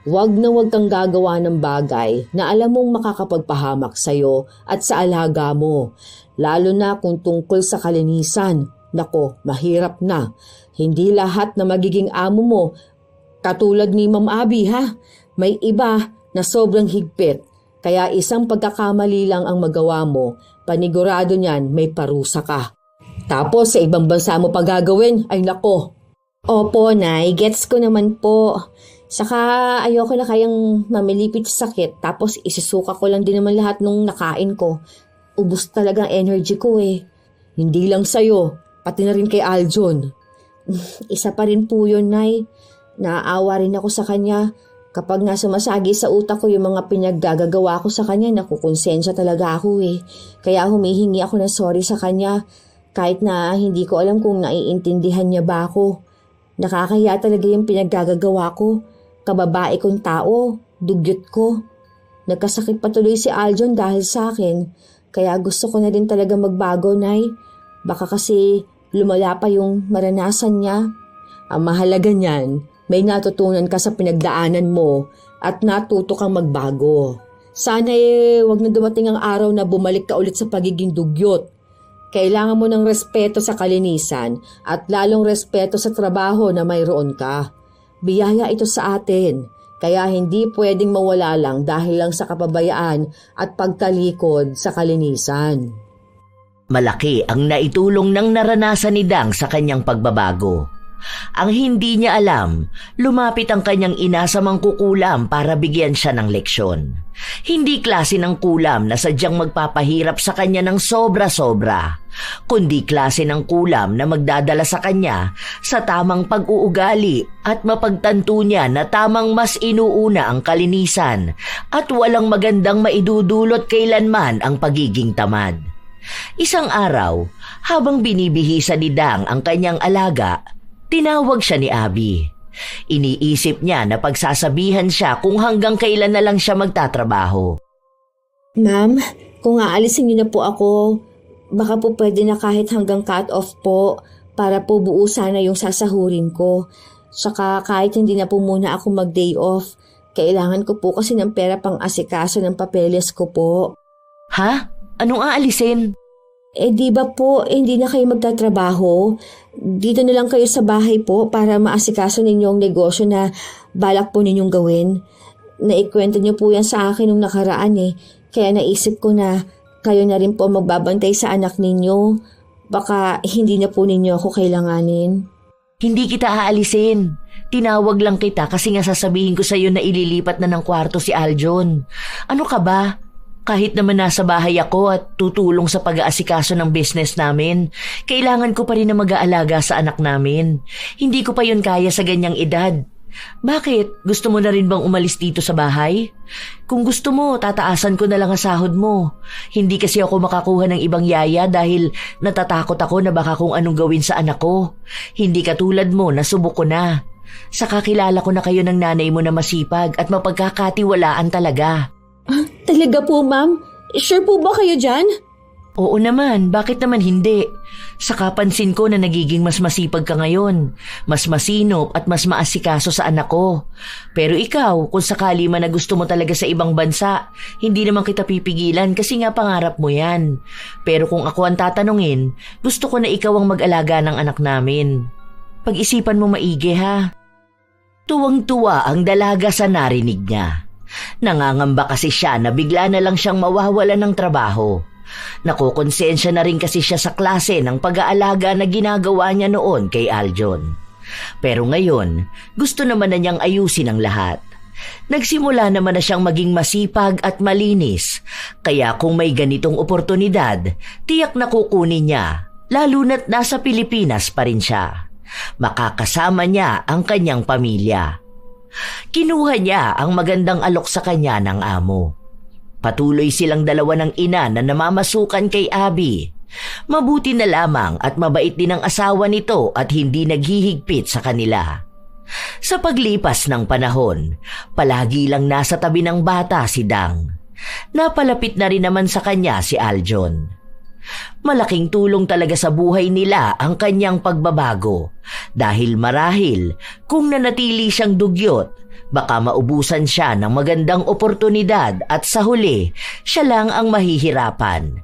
Huwag na huwag kang gagawa ng bagay na alam mong makakapagpahamak sa'yo at sa alaga mo. Lalo na kung tungkol sa kalinisan. Nako, mahirap na. Hindi lahat na magiging amo mo katulad ni Ma'am Abby, ha? May iba na sobrang higpit. Kaya isang pagkakamali lang ang magawa mo, panigurado niyan may parusa ka. Tapos sa ibang bansa mo pa gagawin, ay nako. Opo, Nay. Gets ko naman po. Saka ayoko na kayang mamilipit sa sakit tapos isisuka ko lang din naman lahat nung nakain ko. Ubus talaga ang energy ko eh. Hindi lang sa'yo, pati na rin kay Aljon. Isa pa rin po yun, Nay. Naaawa rin ako sa kanya. Kapag nga sumasagi sa utak ko yung mga pinaggagawa ko sa kanya, nakukonsensya talaga ako eh. Kaya humihingi ako ng sorry sa kanya. Kahit na hindi ko alam kung naiintindihan niya ba ako. Nakakahiya talaga yung pinaggagawa ko. Kababae kong tao, dugyot ko. Nagkasakit patuloy si Aljon dahil sa akin. Kaya gusto ko na din talaga magbago, Nay. Baka kasi lumala pa yung maranasan niya. Ang mahalaga niyan, may natutunan ka sa pinagdaanan mo at natuto kang magbago. Sana wag na dumating ang araw na bumalik ka ulit sa pagiging dugyot. Kailangan mo ng respeto sa kalinisan at lalong respeto sa trabaho na mayroon ka. Biyaya ito sa atin, kaya hindi pwedeng mawala lang dahil lang sa kapabayaan at pagtalikod sa kalinisan. Malaki ang naitulong ng naranasan ni Dang sa kanyang pagbabago. Ang hindi niya alam, lumapit ang kanyang ina sa mangkukulam para bigyan siya ng leksyon. Hindi klase ng kulam na sadyang magpapahirap sa kanya ng sobra-sobra, kundi klase ng kulam na magdadala sa kanya sa tamang pag-uugali at mapagtanto niya na tamang mas inuuna ang kalinisan at walang magandang maidudulot kailanman ang pagiging tamad. Isang araw, habang binibihisa ni Dang ang kanyang alaga, tinawag siya ni Abby. Iniisip niya na pagsasabihan siya kung hanggang kailan na lang siya magtatrabaho. Ma'am, kung aalisin niyo na po ako, baka po pwede na kahit hanggang cut-off po para po buo sana yung sasahurin ko. Saka kahit hindi na po muna ako mag-day off, kailangan ko po kasi ng pera pang asikaso ng papeles ko po. Ha? Anong aalisin? Di ba po, hindi na kayo magtatrabaho? Dito na lang kayo sa bahay po para maasikaso ninyo ang negosyo na balak po ninyong gawin. Naikwento niyo po yan sa akin nung nakaraan eh. Kaya naisip ko na kayo na rin po magbabantay sa anak ninyo. Baka hindi na po ninyo ako kailanganin. Hindi kita aalisin. Tinawag lang kita kasi nga sasabihin ko sa iyo na ililipat na ng kwarto si Aljon. Ano ka ba? Kahit naman nasa bahay ako at tutulong sa pag-aasikaso ng business namin, kailangan ko pa rin na mag-aalaga sa anak namin. Hindi ko pa yun kaya sa ganyang edad. Bakit? Gusto mo na rin bang umalis dito sa bahay? Kung gusto mo, tataasan ko na lang ang sahod mo. Hindi kasi ako makakuha ng ibang yaya dahil natatakot ako na baka kung anong gawin sa anak ko. Hindi katulad mo, nasubok ko na. Saka kilala ko na kayo ng nanay mo na masipag at mapagkakatiwalaan talaga. Talaga po, ma'am? Sure po ba kayo dyan? Oo naman, bakit naman hindi? Saka pansin ko na nagiging mas masipag ka ngayon, mas masinop at mas maasikaso sa anak ko. Pero ikaw, kung sakali man na gusto mo talaga sa ibang bansa, hindi naman kita pipigilan kasi nga pangarap mo yan. Pero kung ako ang tatanungin, gusto ko na ikaw ang mag-alaga ng anak namin. Pag-isipan mo maigi ha. Tuwang-tuwa ang dalaga sa narinig niya. Nangangamba kasi siya na bigla na lang siyang mawawala ng trabaho. Nakukonsensya na rin kasi siya sa klase ng pag-aalaga na ginagawa niya noon kay Aljon. Pero ngayon, gusto naman na niyang ayusin ang lahat. Nagsimula naman na siyang maging masipag at malinis, kaya kung may ganitong oportunidad, tiyak na kukunin niya, lalo na't nasa Pilipinas pa rin siya. Makakasama niya ang kanyang pamilya. Kinuha niya ang magandang alok sa kanya ng amo. Patuloy silang dalawa ng ina na namamasukan kay Abby. Mabuti na lamang at mabait din ang asawa nito at hindi naghihigpit sa kanila. Sa paglipas ng panahon, palagi lang nasa tabi ng bata si Dang. Napalapit na rin naman sa kanya si Aljon. Malaking tulong talaga sa buhay nila ang kanyang pagbabago dahil marahil kung nanatili siyang dugyot, baka maubusan siya ng magandang oportunidad at sa huli, siya lang ang mahihirapan.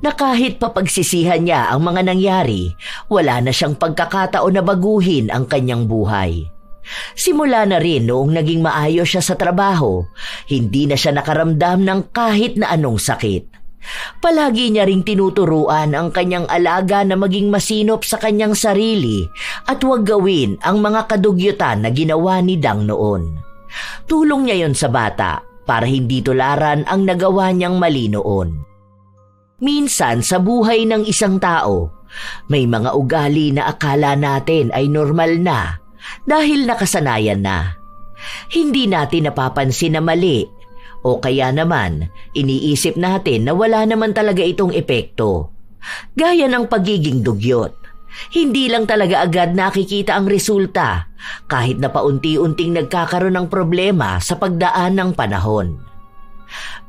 Na kahit papagsisihan niya ang mga nangyari, wala na siyang pagkakataon na baguhin ang kanyang buhay. Simula na rin noong naging maayos siya sa trabaho, hindi na siya nakaramdam ng kahit na anong sakit. Palagi niya ring tinuturuan ang kanyang alaga na maging masinop sa kanyang sarili at huwag gawin ang mga kadugyutan na ginawa ni Dang noon. Tulong niya yon sa bata para hindi tularan ang nagawa niyang mali noon. Minsan sa buhay ng isang tao, may mga ugali na akala natin ay normal na dahil nakasanayan na. Hindi natin napapansin na mali. O kaya naman, iniisip natin na wala naman talaga itong epekto. Gaya ng pagiging dugyot. Hindi lang talaga agad nakikita ang resulta kahit na paunti-unting nagkakaroon ng problema sa pagdaan ng panahon.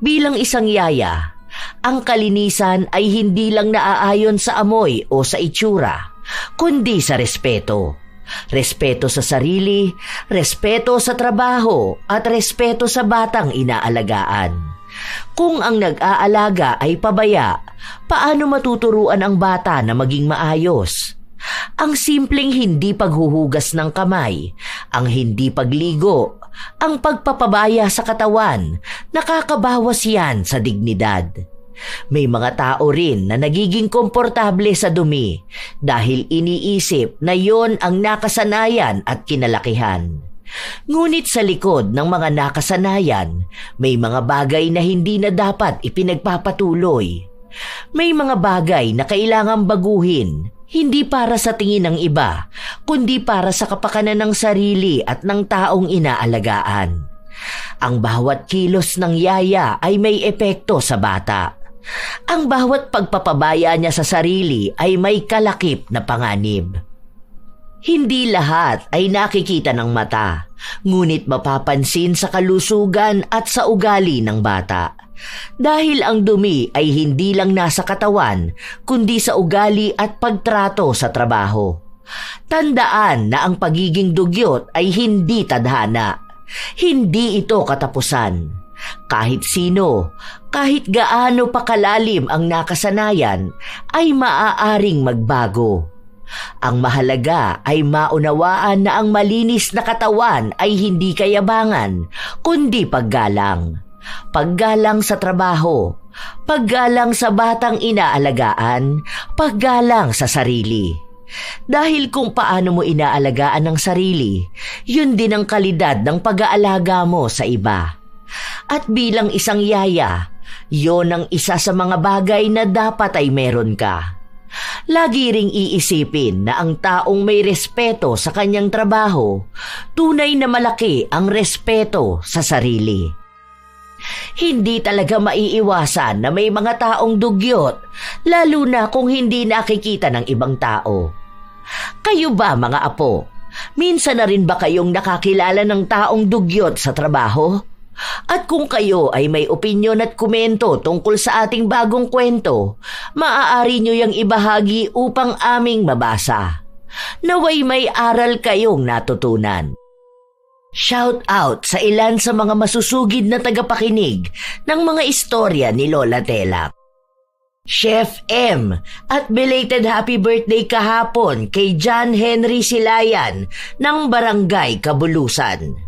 Bilang isang yaya, ang kalinisan ay hindi lang naaayon sa amoy o sa itsura, kundi sa respeto. Respeto sa sarili, respeto sa trabaho, at respeto sa batang inaalagaan. Kung ang nag-aalaga ay pabaya, paano matuturuan ang bata na maging maayos? Ang simpleng hindi paghuhugas ng kamay, ang hindi pagligo, ang pagpapabaya sa katawan, nakakabawas yan sa dignidad. May mga tao rin na nagiging komportable sa dumi dahil iniisip na yon ang nakasanayan at kinalakihan. Ngunit sa likod ng mga nakasanayan, may mga bagay na hindi na dapat ipinagpapatuloy. May mga bagay na kailangang baguhin, hindi para sa tingin ng iba, kundi para sa kapakanan ng sarili at ng taong inaalagaan. Ang bawat kilos ng yaya ay may epekto sa bata. Ang bawat pagpapabaya niya sa sarili ay may kalakip na panganib. Hindi lahat ay nakikita ng mata, ngunit mapapansin sa kalusugan at sa ugali ng bata. Dahil ang dumi ay hindi lang nasa katawan, kundi sa ugali at pagtrato sa trabaho. Tandaan na ang pagiging dugyot ay hindi tadhana. Hindi ito katapusan. Kahit sino, kahit gaano pa kalalim ang nakasanayan, ay maaaring magbago. Ang mahalaga ay maunawaan na ang malinis na katawan ay hindi kayabangan, kundi paggalang. Paggalang sa trabaho, paggalang sa batang inaalagaan, paggalang sa sarili. Dahil kung paano mo inaalagaan ang sarili, yun din ang kalidad ng pag-aalaga mo sa iba. At bilang isang yaya, yon ang isa sa mga bagay na dapat ay meron ka. Lagi ring iisipin na ang taong may respeto sa kanyang trabaho, tunay na malaki ang respeto sa sarili. Hindi talaga maiiwasan na may mga taong dugyot, lalo na kung hindi nakikita ng ibang tao. Kayo ba mga apo, minsan na rin ba kayong nakakilala ng taong dugyot sa trabaho? At kung kayo ay may opinyon at komento tungkol sa ating bagong kwento, maaari nyo yang ibahagi upang aming mabasa. Naway may aral kayong natutunan. Shout out sa ilan sa mga masusugid na tagapakinig ng mga istorya ni Lola Tela. Chef M at belated happy birthday kahapon kay John Henry Silayan ng Barangay Kabulusan.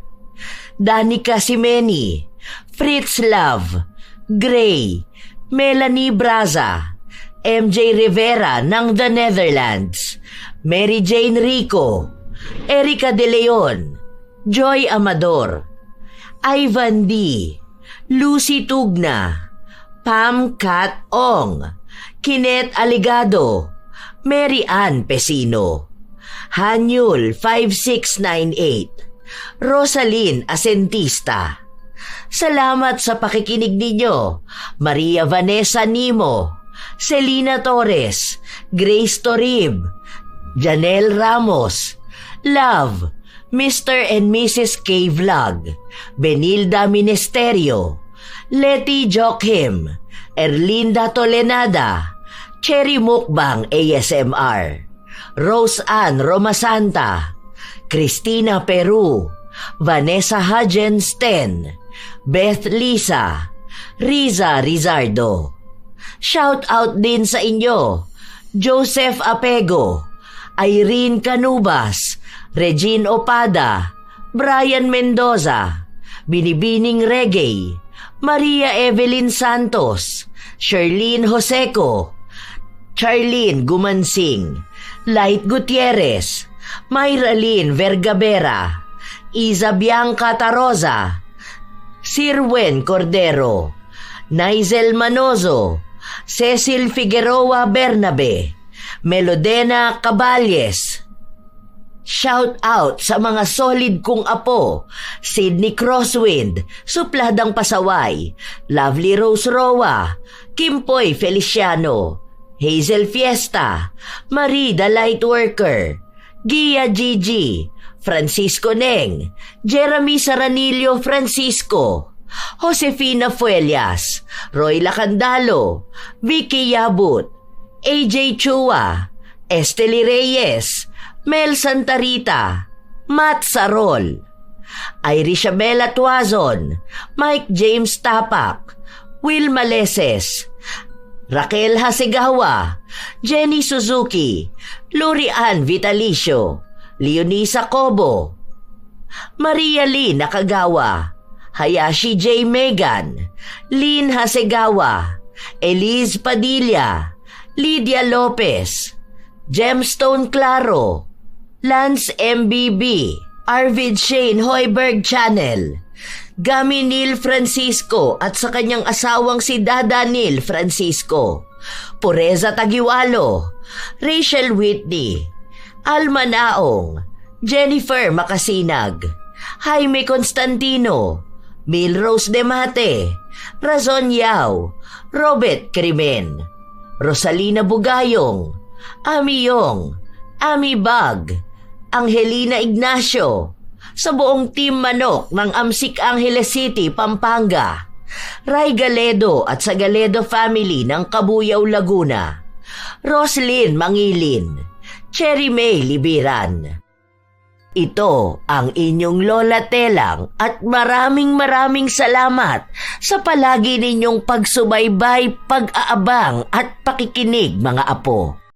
Danica Simeni, Fritz Love, Gray, Melanie Braza, MJ Rivera ng The Netherlands, Mary Jane Rico, Erica De Leon, Joy Amador, Ivan D, Lucy Tugna, Pam Kat Ong, Kinet Aligado, Mary Ann Pesino, Hanyul 5698, Rosalyn Asentista, Salamat sa pakikinig ninyo, Maria Vanessa Nimo, Selina Torres, Grace Torib, Janelle Ramos, Love, Mr. and Mrs. K. Vlog, Benilda Ministerio, Letty Joachim, Erlinda Tolenada, Cherry Mukbang ASMR, Rose Ann Romasanta, Cristina Peru, Vanessa Hagensten, Beth Lisa, Riza Rizardo. Shout out din sa inyo, Joseph Apego, Irene Canubas, Regine Opada, Brian Mendoza, Binibining Reggae, Maria Evelyn Santos, Sherlyn Joseco, Charlene Gumansing, Light Gutierrez, Myralyn Vergabera, Isa Bianca Taroza, Sirwen Cordero, Nigel Manozo, Cecil Figueroa Bernabe, Melodena Caballes. Shout out sa mga solid kong apo, Sydney Crosswind, Supladang Pasaway, Lovely Rose Roa, Kimpoy Feliciano, Hazel Fiesta, Marie the Lightworker, Gia Gigi, Francisco Neng, Jeremy Saranillo Francisco, Josefina Fuelias, Roy Lacandalo, Vicky Yabut, AJ Chua, Esteli Reyes, Mel Santarita, Matt Sarol, Irisabela Tuazon, Mike James Tapak, Will Maleses, Raquel Hasegawa, Jenny Suzuki, Lurian Vitalicio, Leonisa Cobo, Maria Lee Nakagawa, Hayashi J. Megan, Lynn Hasegawa, Elise Padilla, Lydia Lopez, Gemstone Claro, Lance MBB, Arvid Shane Hoiberg Channel, Gami Neil Francisco at sa kanyang asawang si Dada Neil Francisco, Pureza Tagiwalo, Rachel Whitney, Alma Naong, Jennifer Makasinag, Jaime Constantino, Milrose Demate, Razon Yao, Robert Crimen, Rosalina Bugayong, Ami Yong, Ami Bag, Angelina Ignacio, sa buong Team Manok ng Amsik Angeles City, Pampanga, Ray Galedo at sa Galedo family ng Kabuyaw, Laguna, Roslyn Mangilin, Cherry May Libiran. Ito ang inyong Lola Telang at maraming salamat sa palagi ninyong pagsubaybay, pag-aabang at pakikinig mga apo.